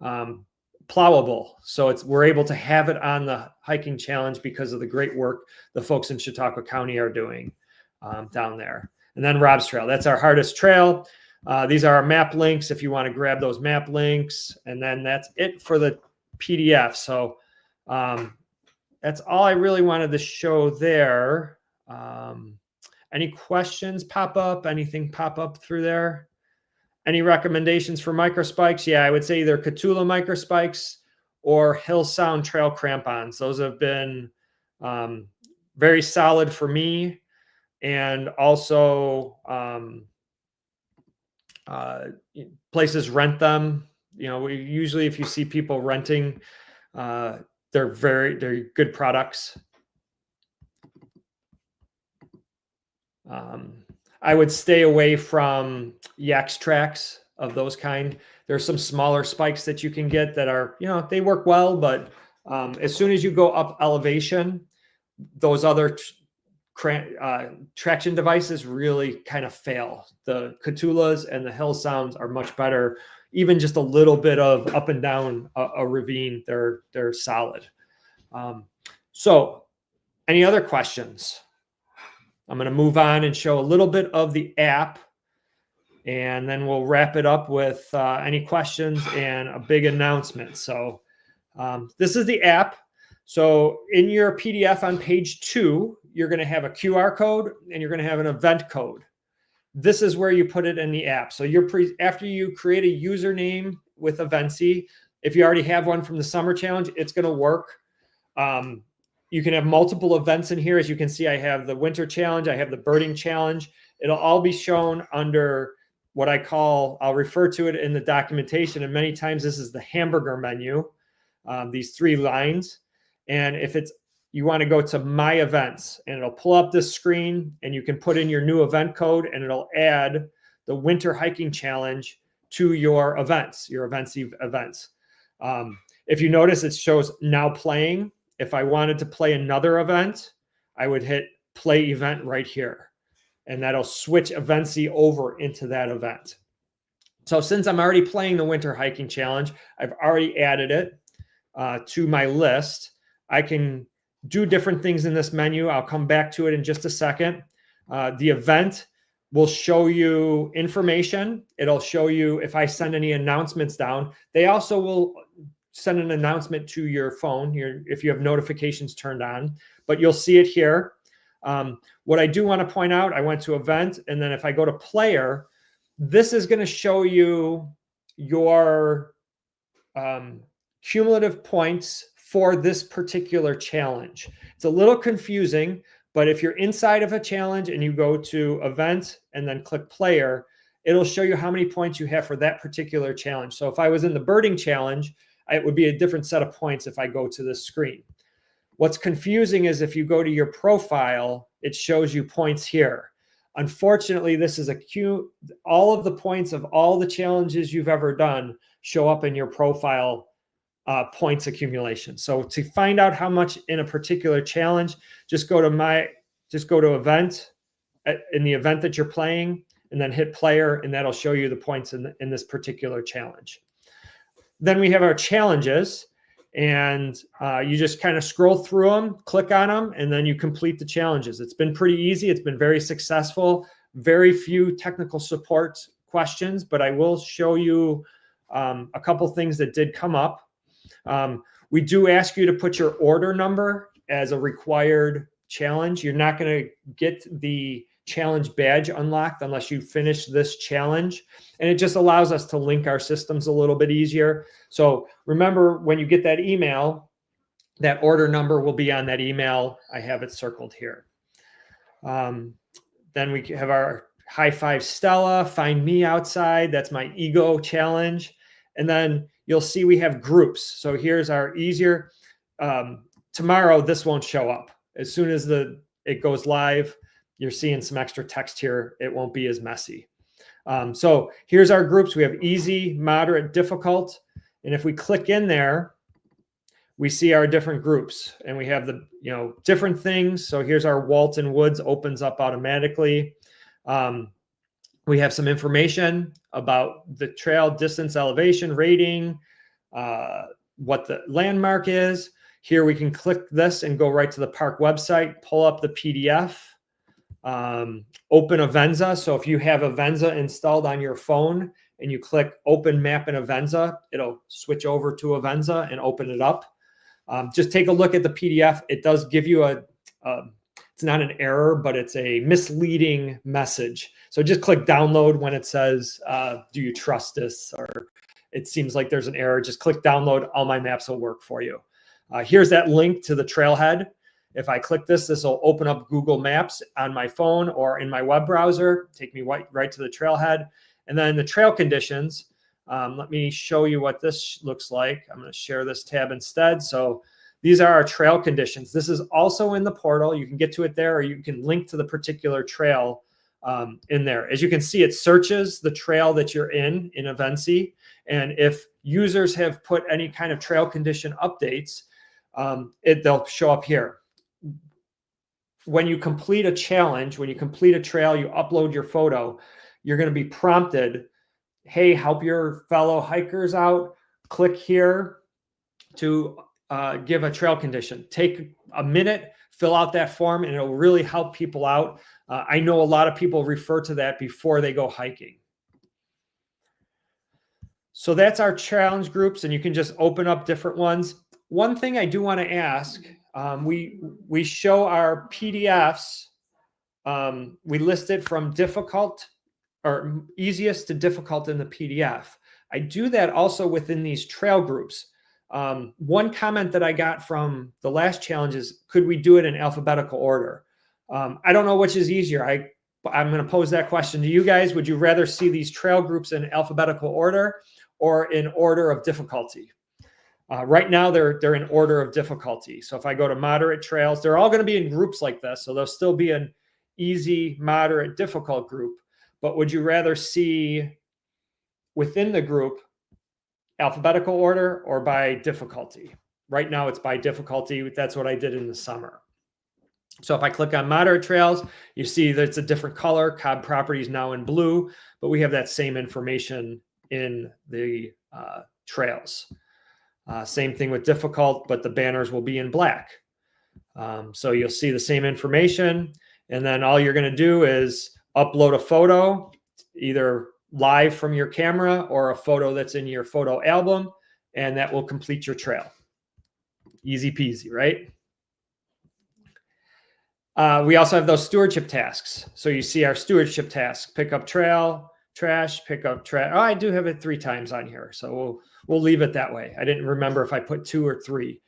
plowable. So we're able to have it on the hiking challenge because of the great work the folks in Chautauqua County are doing down there. And then Rob's Trail, that's our hardest trail. These are our map links if you want to grab those map links. And then that's it for the PDF. So that's all I really wanted to show there. Any questions pop up? Anything pop up through there? Any recommendations for microspikes? Yeah, I would say either Catula microspikes or Hill Sound trail crampons. Those have been very solid for me. And also places rent them. You know, usually if you see people renting, they're good products. I would stay away from Yaks tracks of those kind. There's some smaller spikes that you can get that are, they work well, but as soon as you go up elevation, those other traction devices really kind of fail. The Katulas and the Hill Sounds are much better. Even just a little bit of up and down a ravine, they're solid. So any other questions? I'm going to move on and show a little bit of the app, and then we'll wrap it up with any questions and a big announcement. So this is the app. So in your PDF on page 2, you're going to have a QR code and you're going to have an event code. This is where you put it in the app. So after you create a username with Eventsy, if you already have one from the summer challenge, it's going to work. You can have multiple events in here. As you can see, I have the winter challenge. I have the birding challenge. It'll all be shown under what I'll refer to it in the documentation. And many times this is the hamburger menu, these 3 lines. And if you want to go to my events, and it'll pull up this screen and you can put in your new event code and it'll add the winter hiking challenge to your events, your Eventsy events. If you notice, it shows now playing. If I wanted to play another event, I would hit play event right here, and that'll switch Eventsy over into that event. So since I'm already playing the winter hiking challenge, I've already added it to my list. I can do different things in this menu. I'll come back to it in just a second. The event will show you information. It'll show you if I send any announcements down. They also will send an announcement to your phone if you have notifications turned on, but you'll see it here. What I do want to point out, I went to event, and then if I go to player, this is going to show you your cumulative points for this particular challenge. It's a little confusing, but if you're inside of a challenge and you go to event and then click player, it'll show you how many points you have for that particular challenge. So if I was in the birding challenge, it would be a different set of points if I go to this screen. What's confusing is if you go to your profile, it shows you points here. Unfortunately, this is all of the points of all the challenges you've ever done show up in your profile points accumulation. So to find out how much in a particular challenge, just go to event in the event that you're playing, and then hit player, and that'll show you the points in this particular challenge. Then we have our challenges, and you just kind of scroll through them, click on them, and then you complete the challenges. It's been pretty easy. It's been very successful. Very few technical support questions, but I will show you a couple things that did come up. We do ask you to put your order number as a required challenge. You're not going to get the challenge badge unlocked unless you finish this challenge. And it just allows us to link our systems a little bit easier. So remember, when you get that email, that order number will be on that email. I have it circled here. Then we have our High Five Stella, Find Me Outside. That's my ego challenge. And then you'll see we have groups. So here's our easier. Tomorrow, this won't show up. As soon as it goes live, you're seeing some extra text here. It won't be as messy. So here's our groups. We have easy, moderate, difficult. And if we click in there, we see our different groups, and we have the different things. So here's our Walton Woods, opens up automatically. We have some information about the trail, distance, elevation, rating, what the landmark is. Here we can click this and go right to the park website, pull up the PDF, open Avenza. So if you have Avenza installed on your phone and you click open map in Avenza, it'll switch over to Avenza and open it up. Just take a look at the PDF. It does give you it's not an error, but it's a misleading message. So just click download when it says, do you trust this? Or it seems like there's an error. Just click download. All my maps will work for you. Here's that link to the trailhead. If I click this will open up Google Maps on my phone or in my web browser, take me right to the trailhead. And then the trail conditions. Let me show you what this looks like. I'm going to share this tab instead. So these are our trail conditions. This is also in the portal. You can get to it there, or you can link to the particular trail in there. As you can see, it searches the trail that you're in Eventsy. And if users have put any kind of trail condition updates, they'll show up here. when you complete a challenge, when you complete a trail, you upload your photo, you're going to be prompted, hey, help your fellow hikers out. Click here to give a trail condition. Take a minute, fill out that form, and it'll really help people out. I know a lot of people refer to that before they go hiking. So that's our challenge groups, and you can just open up different ones. One thing I do want to ask, we show our PDFs. We list it from difficult or easiest to difficult in the PDF. I do that also within these trail groups. One comment that I got from the last challenge is, could we do it in alphabetical order? I don't know which is easier. I'm going to pose that question to you guys. Would you rather see these trail groups in alphabetical order or in order of difficulty? Right now, they're in order of difficulty. So if I go to moderate trails, they're all going to be in groups like this. So they'll still be an easy, moderate, difficult group. But would you rather see within the group alphabetical order or by difficulty? Right now, it's by difficulty. That's what I did in the summer. So if I click on moderate trails, you see that it's a different color. Cobb property is now in blue, but we have that same information in the trails. Same thing with difficult, but the banners will be in black. So you'll see the same information. And then all you're going to do is upload a photo, either live from your camera or a photo that's in your photo album, and that will complete your trail. Easy peasy, right? We also have those stewardship tasks. So you see our stewardship tasks: pick up trail, trash, pick up trash. Oh, I do have it 3 times on here. So we'll leave it that way. I didn't remember if I put 2 or 3.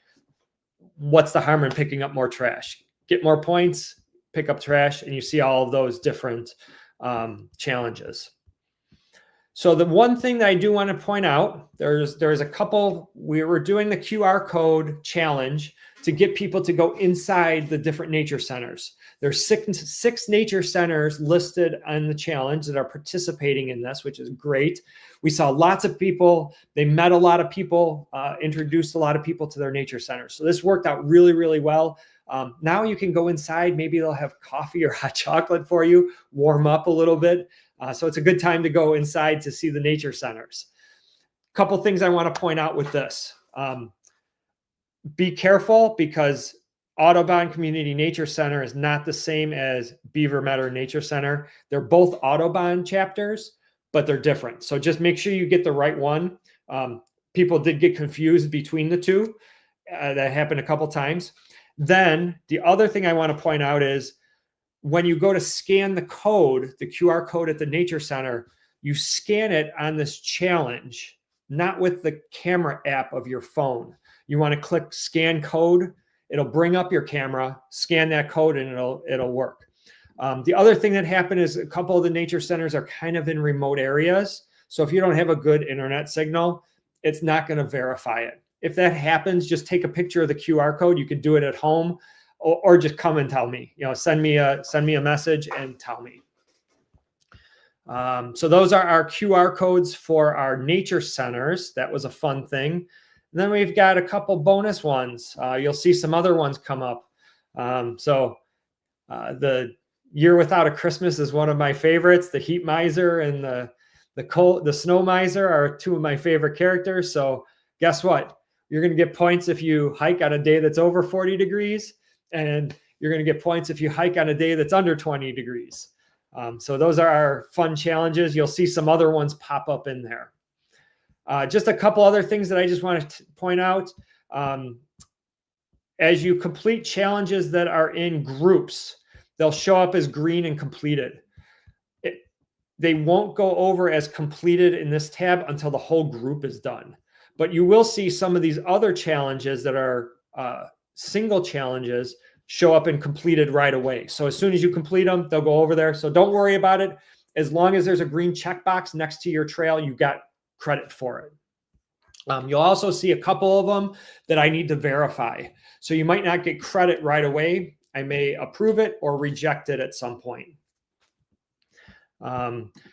What's the harm in picking up more trash? Get more points, pick up trash, and you see all of those different challenges. So the one thing that I do want to point out, there's a couple, we were doing the QR code challenge to get people to go inside the different nature centers. There's six nature centers listed on the challenge that are participating in this, which is great. We saw lots of people. They met a lot of people, introduced a lot of people to their nature centers. So this worked out really, really well. Now you can go inside. Maybe they'll have coffee or hot chocolate for you, warm up a little bit. So it's a good time to go inside to see the nature centers. A couple things I want to point out with this. Be careful, because Audubon Community Nature Center is not the same as Beaver Meadow Nature Center. They're both Audubon chapters, but they're different. So just make sure you get the right one. People did get confused between the two. That happened a couple times. Then the other thing I want to point out is when you go to scan the code, the QR code at the Nature Center, you scan it on this challenge, not with the camera app of your phone. You want to click scan code. It'll bring up your camera, scan that code, and it'll work. The other thing that happened is a couple of the nature centers are kind of in remote areas. So if you don't have a good internet signal, it's not going to verify it. If that happens, just take a picture of the QR code. You could do it at home, or just come and tell me. Send me a message and tell me. So those are our QR codes for our nature centers. That was a fun thing. And then we've got a couple bonus ones. You'll see some other ones come up. The Year Without a Christmas is one of my favorites. The Heat Miser and the Snow Miser are 2 of my favorite characters. So guess what? You're going to get points if you hike on a day that's over 40 degrees, and you're going to get points if you hike on a day that's under 20 degrees. So those are our fun challenges. You'll see some other ones pop up in there. Just a couple other things that I just want to point out. As you complete challenges that are in groups, they'll show up as green and completed. They won't go over as completed in this tab until the whole group is done. But you will see some of these other challenges that are single challenges show up and completed right away. So as soon as you complete them, they'll go over there. So don't worry about it. As long as there's a green checkbox next to your trail, you got credit for it. You'll also see a couple of them that I need to verify. So you might not get credit right away. I may approve it or reject it at some point.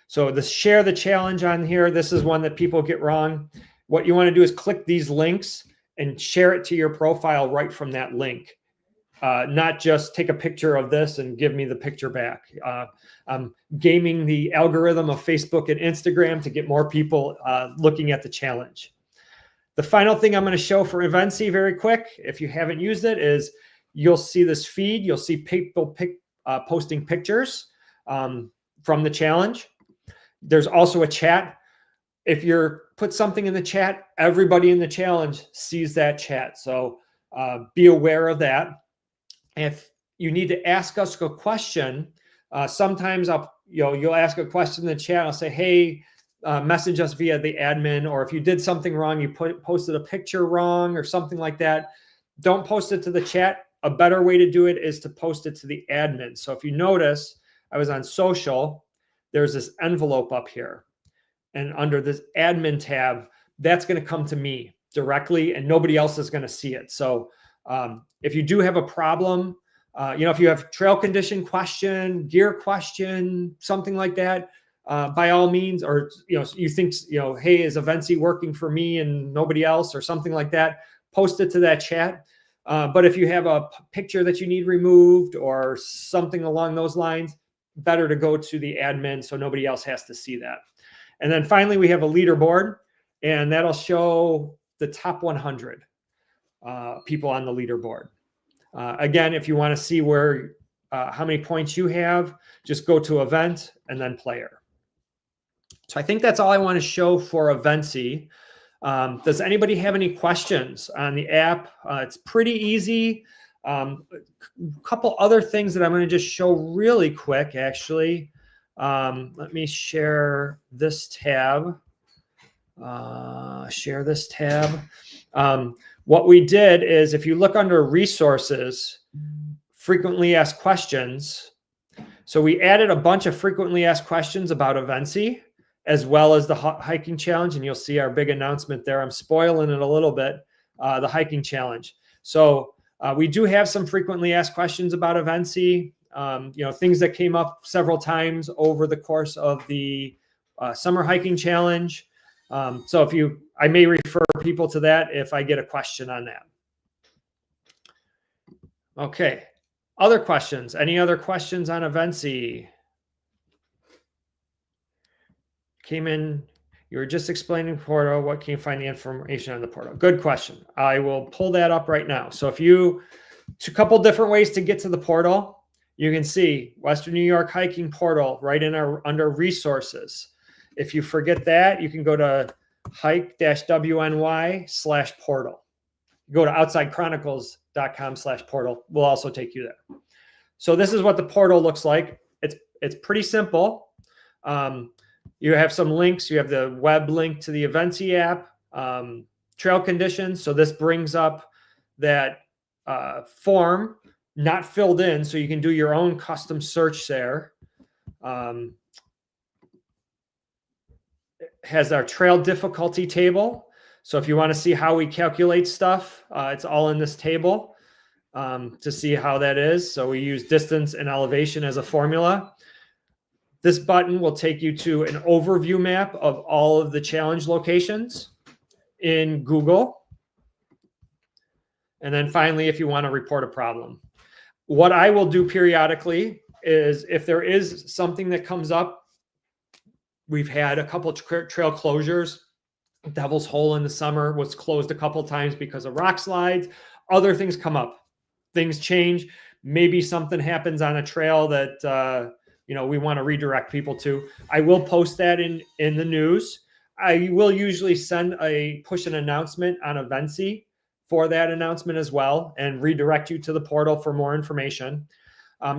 So the share the challenge on here, this is one that people get wrong. What you want to do is click these links and share it to your profile right from that link. not just take a picture of this and give me the picture back. I'm gaming the algorithm of Facebook and Instagram to get more people looking at the challenge. The final thing I'm going to show for Evency very quick, if you haven't used it, is you'll see this feed. You'll see people posting pictures from the challenge. There's also a chat. If you're put something in the chat, everybody in the challenge sees that chat. So be aware of that. If you need to ask us a question, sometimes you'll ask a question in the chat. I'll say, hey, message us via the admin, or if you did something wrong, you posted a picture wrong or something like that, don't post it to the chat. A better way to do it is to post it to the admin. So if you notice, I was on social, there's this envelope up here, and under this admin tab, that's going to come to me directly and nobody else is going to see it. So if you do have a problem, if you have trail condition question, gear question, something like that, by all means, or you think, hey, is Evency working for me and nobody else, or something like that, post it to that chat. But if you have a picture that you need removed or something along those lines, better to go to the admin so nobody else has to see that. And then finally, we have a leaderboard, and that'll show the top 100 people on the leaderboard. Again, if you want to see how many points you have, just go to event and then player. So I think that's all I want to show for Evency. Does anybody have any questions on the app? It's pretty easy. A couple other things that I'm going to just show really quick, actually. Let me share this tab. Share this tab. What we did is, if you look under resources, frequently asked questions. So we added a bunch of frequently asked questions about Evency, as well as the hiking challenge. And you'll see our big announcement there. I'm spoiling it a little bit, the hiking challenge. So we do have some frequently asked questions about Evency, things that came up several times over the course of the summer hiking challenge. So I may refer people to that if I get a question on that. Okay. Other questions? Any other questions on Evency? Came in, you were just explaining portal. What can you find the information on the portal? Good question. I will pull that up right now. So a couple different ways to get to the portal. You can see Western New York hiking portal right under resources. If you forget that, you can go to hike-wny/portal. Go to outsidechronicles.com/portal. We'll also take you there. So this is what the portal looks like. It's pretty simple. You have some links. You have the web link to the Evency app, trail conditions. So this brings up that form, not filled in, so you can do your own custom search there. It has our trail difficulty table. So if you want to see how we calculate stuff, it's all in this table to see how that is. So we use distance and elevation as a formula. This button will take you to an overview map of all of the challenge locations in Google. And then finally, if you want to report a problem. What I will do periodically is, if there is something that comes up, we've had a couple trail closures. Devil's Hole in the summer was closed a couple times because of rock slides. Other things come up. Things change. Maybe something happens on a trail that we want to redirect people to. I will post that in the news. I will usually push an announcement on Evency for that announcement as well, and redirect you to the portal for more information.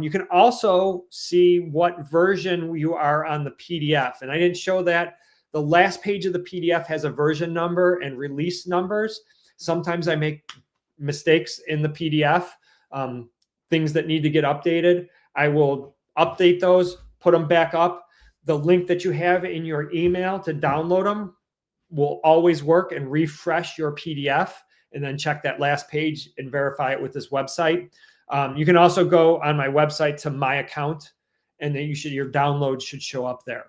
You can also see what version you are on the PDF. And I didn't show that. The last page of the PDF has a version number and release numbers. Sometimes I make mistakes in the PDF, things that need to get updated. I will update those, put them back up. The link that you have in your email to download them will always work, and refresh your PDF, and then check that last page and verify it with this website. You can also go on my website to my account, and then your download should show up there.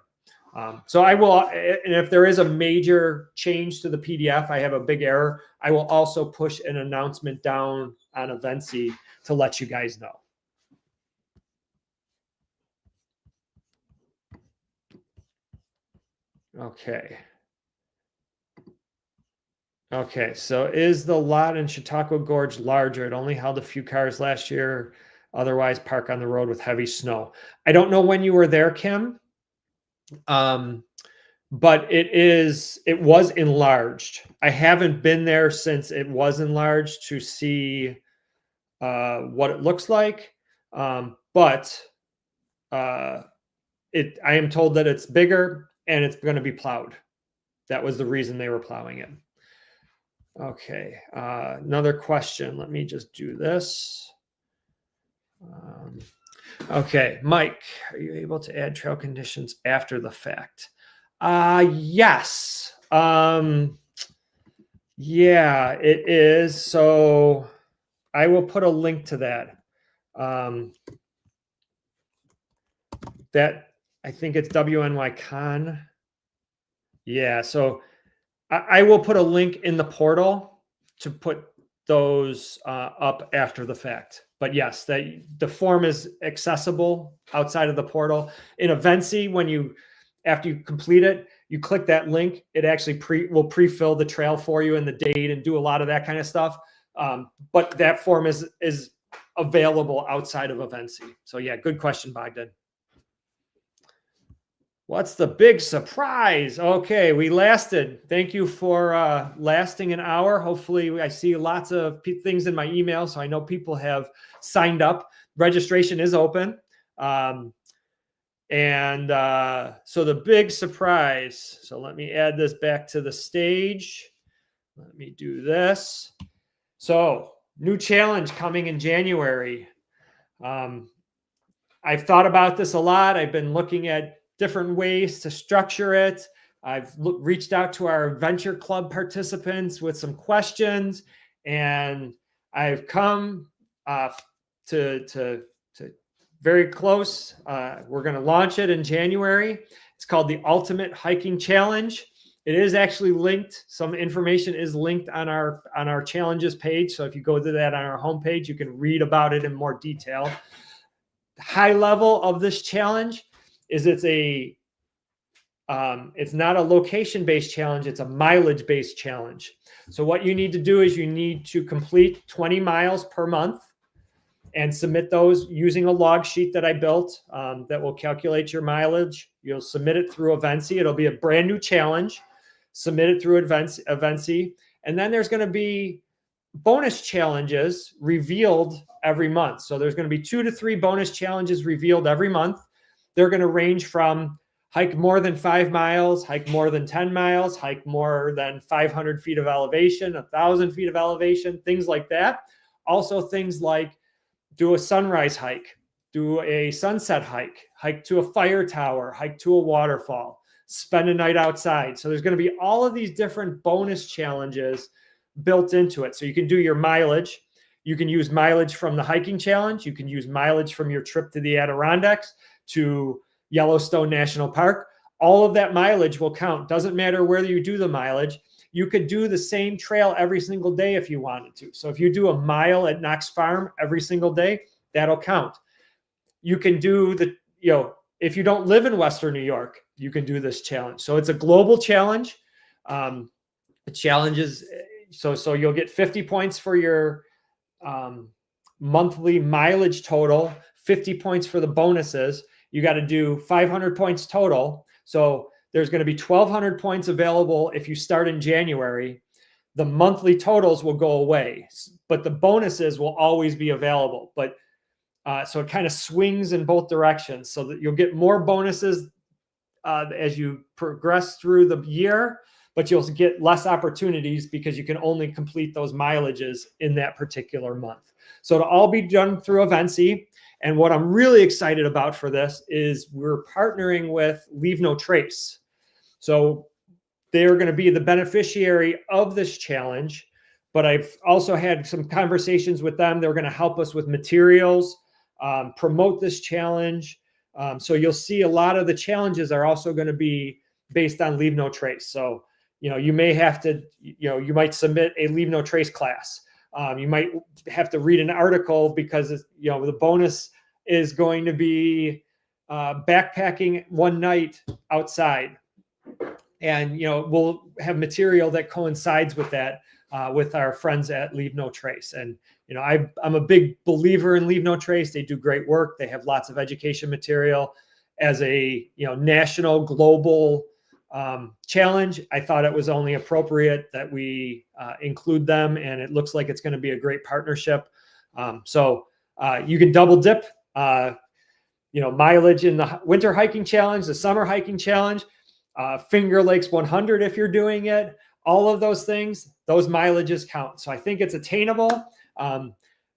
So I will, and if there is a major change to the PDF, I have a big error, I will also push an announcement down on Eventsy to let you guys know. Okay. Okay, so is the lot in Chautauqua Gorge larger? It only held a few cars last year, otherwise park on the road with heavy snow. I don't know when you were there, Kim. But it was enlarged. I haven't been there since it was enlarged to see what it looks like. But I am told that it's bigger and it's going to be plowed. That was the reason they were plowing it. Okay, another question. Let me just do this. Okay, Mike, are you able to add trail conditions after the fact? Yes. Yeah, it is. So I will put a link to that. That I think it's WNY Con. Yeah, so I will put a link in the portal to put those up after the fact. But yes, that the form is accessible outside of the portal. In Eventsy, after you complete it, you click that link. It actually will pre-fill the trail for you and the date and do a lot of that kind of stuff. But that form is available outside of Eventsy. So yeah, good question, Bogdan. What's the big surprise? Okay, we lasted. Thank you for lasting an hour. Hopefully, I see lots of things in my email, so I know people have signed up. Registration is open. So the big surprise. So let me add this back to the stage. Let me do this. So new challenge coming in January. I've thought about this a lot. I've been looking at different ways to structure it. I've reached out to our Adventure Club participants with some questions, and I've come to very close. We're going to launch it in January. It's called the Ultimate Hiking Challenge. It is actually linked. Some information is linked on our challenges page. So if you go to that on our homepage, you can read about it in more detail. The high level of this challenge is it's not a location-based challenge, it's a mileage-based challenge. So what you need to do is you need to complete 20 miles per month and submit those using a log sheet that I built that will calculate your mileage. You'll submit it through Eventsy. It'll be a brand new challenge. Submit it through Eventsy. And then there's going to be bonus challenges revealed every month. So there's going to be 2 to 3 bonus challenges revealed every month. They're going to range from hike more than 5 miles, hike more than 10 miles, hike more than 500 feet of elevation, 1,000 feet of elevation, things like that. Also things like do a sunrise hike, do a sunset hike, hike to a fire tower, hike to a waterfall, spend a night outside. So there's going to be all of these different bonus challenges built into it. So you can do your mileage. You can use mileage from the hiking challenge. You can use mileage from your trip to the Adirondacks, to Yellowstone National Park. All of that mileage will count. Doesn't matter whether you do the mileage. You could do the same trail every single day if you wanted to. So if you do a mile at Knox Farm every single day, that'll count. You can do if you don't live in Western New York, you can do this challenge. So it's a global challenge. The challenge is, so you'll get 50 points for your monthly mileage total, 50 points for the bonuses. You got to do 500 points total. So there's going to be 1,200 points available if you start in January. The monthly totals will go away, but the bonuses will always be available. But so it kind of swings in both directions, so that you'll get more bonuses as you progress through the year, but you'll get less opportunities because you can only complete those mileages in that particular month. So it'll all be done through Eventsy. And what I'm really excited about for this is we're partnering with Leave No Trace. So they're going to be the beneficiary of this challenge, but I've also had some conversations with them. They're going to help us with materials, promote this challenge, So you'll see a lot of the challenges are also going to be based on leave no trace. So, you may have to, you might submit a leave no trace class. You might have to read an article because, the bonus is going to be backpacking one night outside. And, we'll have material that coincides with that with our friends at Leave No Trace. And, I'm a big believer in Leave No Trace. They do great work. They have lots of education material. As a, national, global challenge, I thought it was only appropriate that we include them. And it looks like it's going to be a great partnership. So you can double dip, mileage in the winter hiking challenge, the summer hiking challenge. Finger Lakes 100 if you're doing it, all of those things, those mileages count. So I think it's attainable.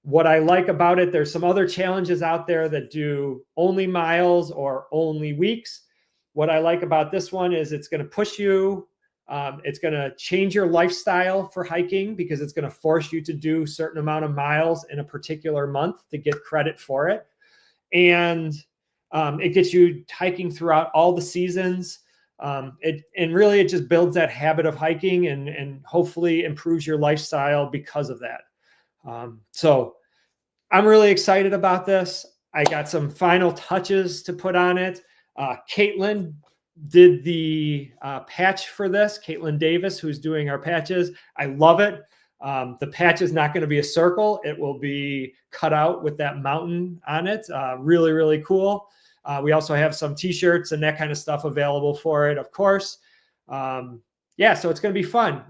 What I like about it, there's some other challenges out there that do only miles or only weeks. What I like about this one is it's going to push you. It's going to change your lifestyle for hiking because it's going to force you to do a certain amount of miles in a particular month to get credit for it. And it gets you hiking throughout all the seasons. It just builds that habit of hiking and hopefully improves your lifestyle because of that. So I'm really excited about this. I got some final touches to put on it. Caitlin did the patch for this. Caitlin Davis, who's doing our patches. I love it. The patch is not going to be a circle. It will be cut out with that mountain on it. Really, really cool. We also have some t-shirts and that kind of stuff available for it, of course. So it's going to be fun.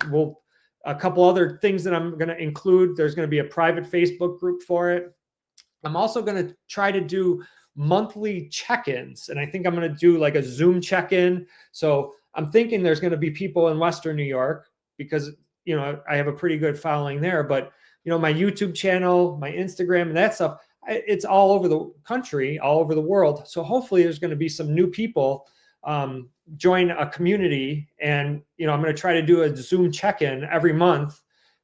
A couple other things that I'm going to include. There's going to be a private Facebook group for it. I'm also going to try to do monthly check-ins. And I think I'm going to do like a Zoom check-in. So I'm thinking there's going to be people in Western New York because, I have a pretty good following there. But, my YouTube channel, my Instagram, and that stuff, it's all over the country, all over the world. So hopefully there's going to be some new people join a community. And, I'm going to try to do a Zoom check-in every month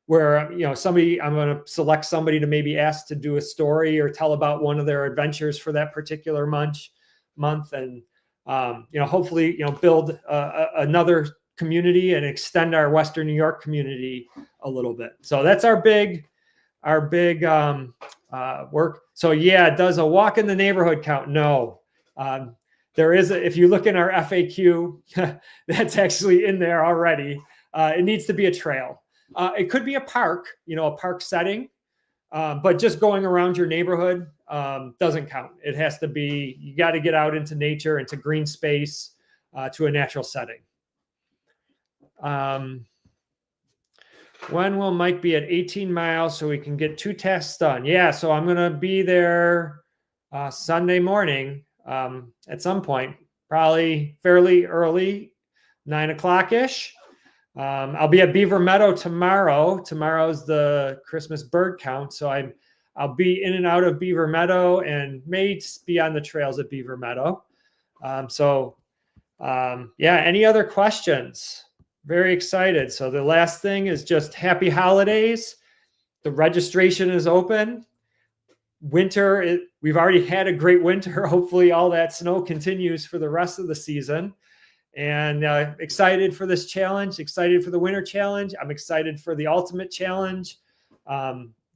where, I'm going to select somebody to maybe ask to do a story or tell about one of their adventures for that particular month. And, hopefully, build another community and extend our Western New York community a little bit. So that's our big work. So does a walk in the neighborhood count? No. There is if you look in our FAQ, that's actually in there already. It needs to be a trail. It could be a park, a park setting, but just going around your neighborhood doesn't count. It has to be, you got to get out into nature, into green space, to a natural setting. When will Mike be at 18 miles so we can get 2 tasks done? So I'm going to be there Sunday morning at some point, probably fairly early, 9 o'clock-ish. I'll be at Beaver Meadow tomorrow. Tomorrow's the Christmas bird count. So I'll be in and out of Beaver Meadow and may be on the trails at Beaver Meadow. Any other questions? Very excited. So the last thing is just happy holidays. The registration is open. Winter, we've already had a great winter. Hopefully all that snow continues for the rest of the season. And excited for this challenge, excited for the winter challenge. I'm excited for the ultimate challenge.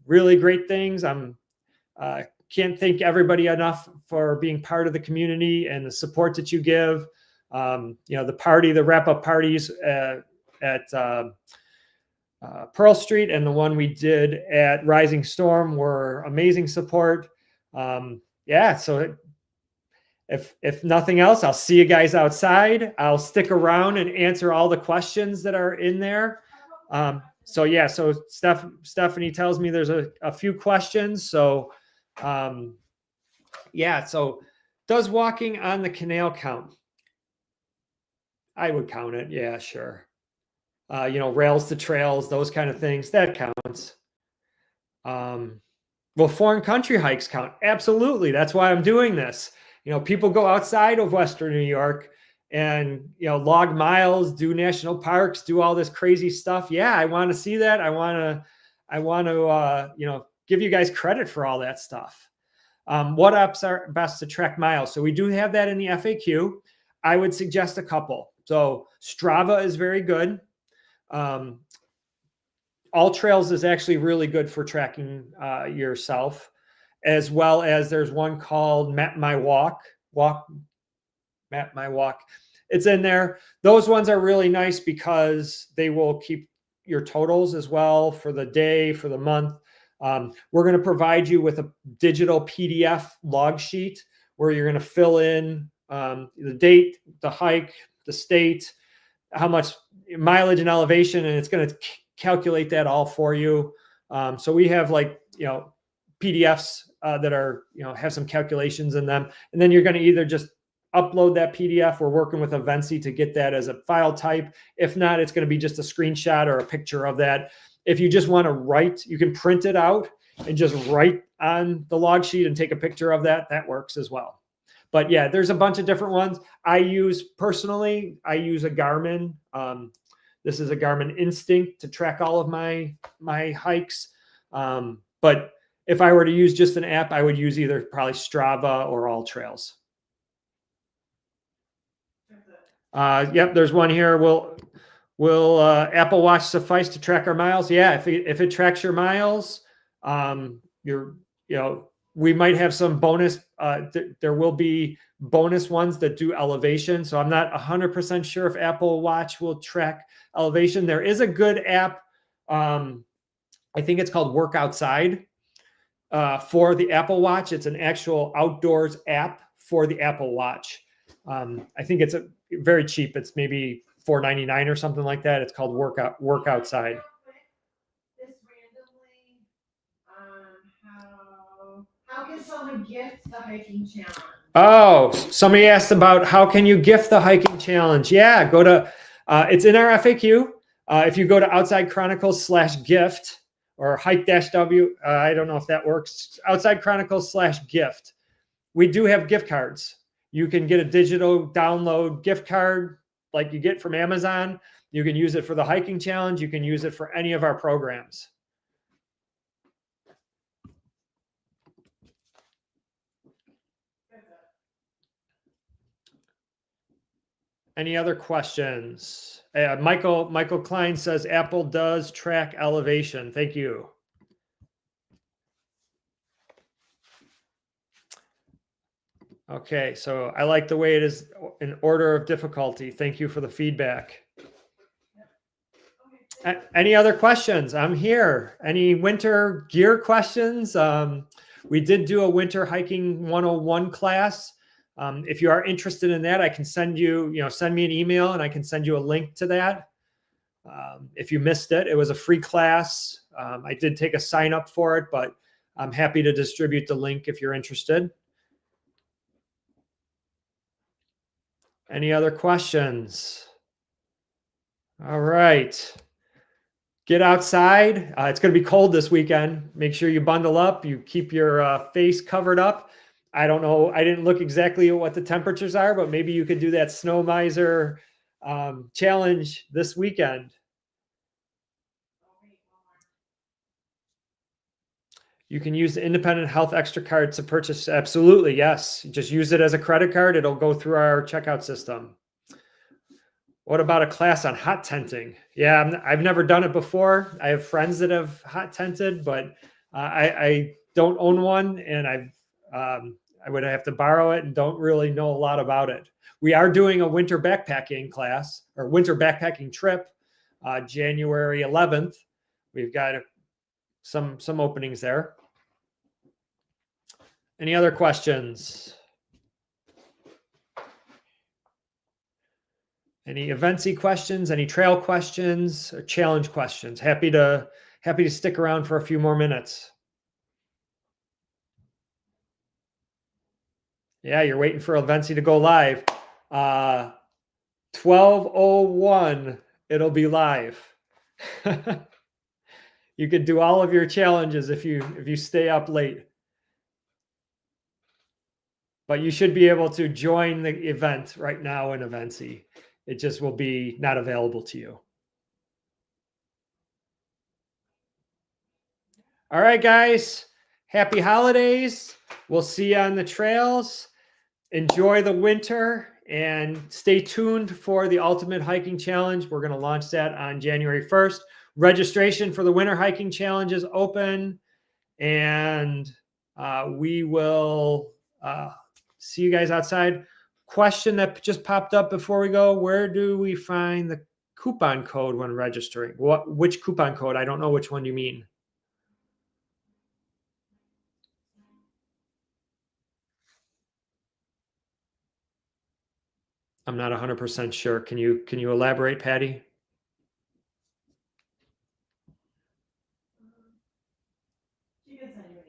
Really great things. Can't thank everybody enough for being part of the community and the support that you give. The wrap-up parties at Pearl Street and the one we did at Rising Storm were amazing support. So if nothing else, I'll see you guys outside. I'll stick around and answer all the questions that are in there. So Stephanie tells me there's a few questions. So does walking on the canal count? I would count it. Yeah, sure. Rails to trails, those kind of things, that counts. Will foreign country hikes count? Absolutely. That's why I'm doing this. People go outside of Western New York and, log miles, do national parks, do all this crazy stuff. Yeah, I want to see that. I want to give you guys credit for all that stuff. What apps are best to track miles? So we do have that in the FAQ. I would suggest a couple. So Strava is very good. All Trails is actually really good for tracking yourself, as well as there's one called Map My Walk. Map My Walk. It's in there. Those ones are really nice because they will keep your totals as well for the day, for the month. We're going to provide you with a digital PDF log sheet where you're going to fill in the date, the hike, the state, how much mileage and elevation, and it's going to calculate that all for you. So we have PDFs that are, have some calculations in them. And then you're going to either just upload that PDF. We're working with Evency to get that as a file type. If not, it's going to be just a screenshot or a picture of that. If you just want to write, you can print it out and just write on the log sheet and take a picture of that. That works as well. But yeah, there's a bunch of different ones. I use a Garmin. This is a Garmin Instinct to track all of my hikes. But if I were to use just an app, I would use either probably Strava or All Trails. Yep, there's one here. Will Apple Watch suffice to track our miles? Yeah, if it tracks your miles, we might have some bonus. There will be bonus ones that do elevation. So I'm not 100% sure if Apple Watch will track elevation. There is a good app. I think it's called Work Outside for the Apple Watch. It's an actual outdoors app for the Apple Watch. I think it's very cheap. It's maybe $4.99 or something like that. It's called Work Outside. How can someone gift the hiking challenge? Oh, somebody asked about how can you gift the hiking challenge? Yeah, go to, it's in our FAQ. If you go to Outside Chronicles/gift or hike-w, I don't know if that works. Outside Chronicles/gift. We do have gift cards. You can get a digital download gift card like you get from Amazon. You can use it for the hiking challenge. You can use it for any of our programs. Any other questions? Michael Klein says Apple does track elevation. Thank you. Okay, so I like the way it is in order of difficulty. Thank you for the feedback. Any other questions? I'm here. Any winter gear questions? We did do a winter hiking 101 class. If you are interested in that, I can send send me an email and I can send you a link to that. If you missed it, it was a free class. I did take a sign up for it, but I'm happy to distribute the link if you're interested. Any other questions? All right. Get outside. It's going to be cold this weekend. Make sure you bundle up. You keep your face covered up. I don't know. I didn't look exactly at what the temperatures are, but maybe you could do that Snow Miser challenge this weekend. You can use the Independent Health Extra card to purchase. Absolutely, yes. Just use it as a credit card. It'll go through our checkout system. What about a class on hot tenting? Yeah, I've never done it before. I have friends that have hot tented, but I don't own one, and I would have to borrow it and don't really know a lot about it. We are doing a winter backpacking class or winter backpacking trip, January 11th. We've got some openings there. Any other questions? Any Evency questions? Any trail questions or challenge questions? Happy to stick around for a few more minutes. Yeah, you're waiting for Evency to go live. 12:01, it'll be live. You could do all of your challenges if you stay up late. But you should be able to join the event right now in Evency. It just will be not available to you. All right, guys. happy holidays. We'll see you on the trails. Enjoy the winter and stay tuned for the Ultimate Hiking Challenge. We're going to launch that on January 1st. Registration for the Winter Hiking Challenge is open, and we will see you guys outside. Question that just popped up before we go: where do we find the coupon code when registering? Which coupon code? I don't know which one you mean. I'm not 100% sure. Can you elaborate, Patty? She can send you an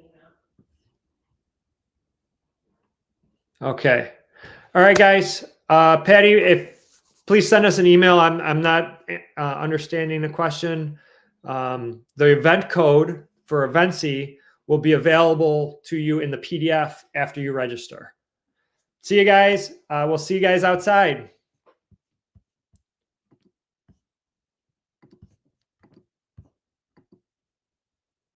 email. Okay. All right, guys. Patty, please send us an email. I'm not understanding the question. The event code for Eventsy will be available to you in the PDF after you register. See you guys. We'll see you guys outside.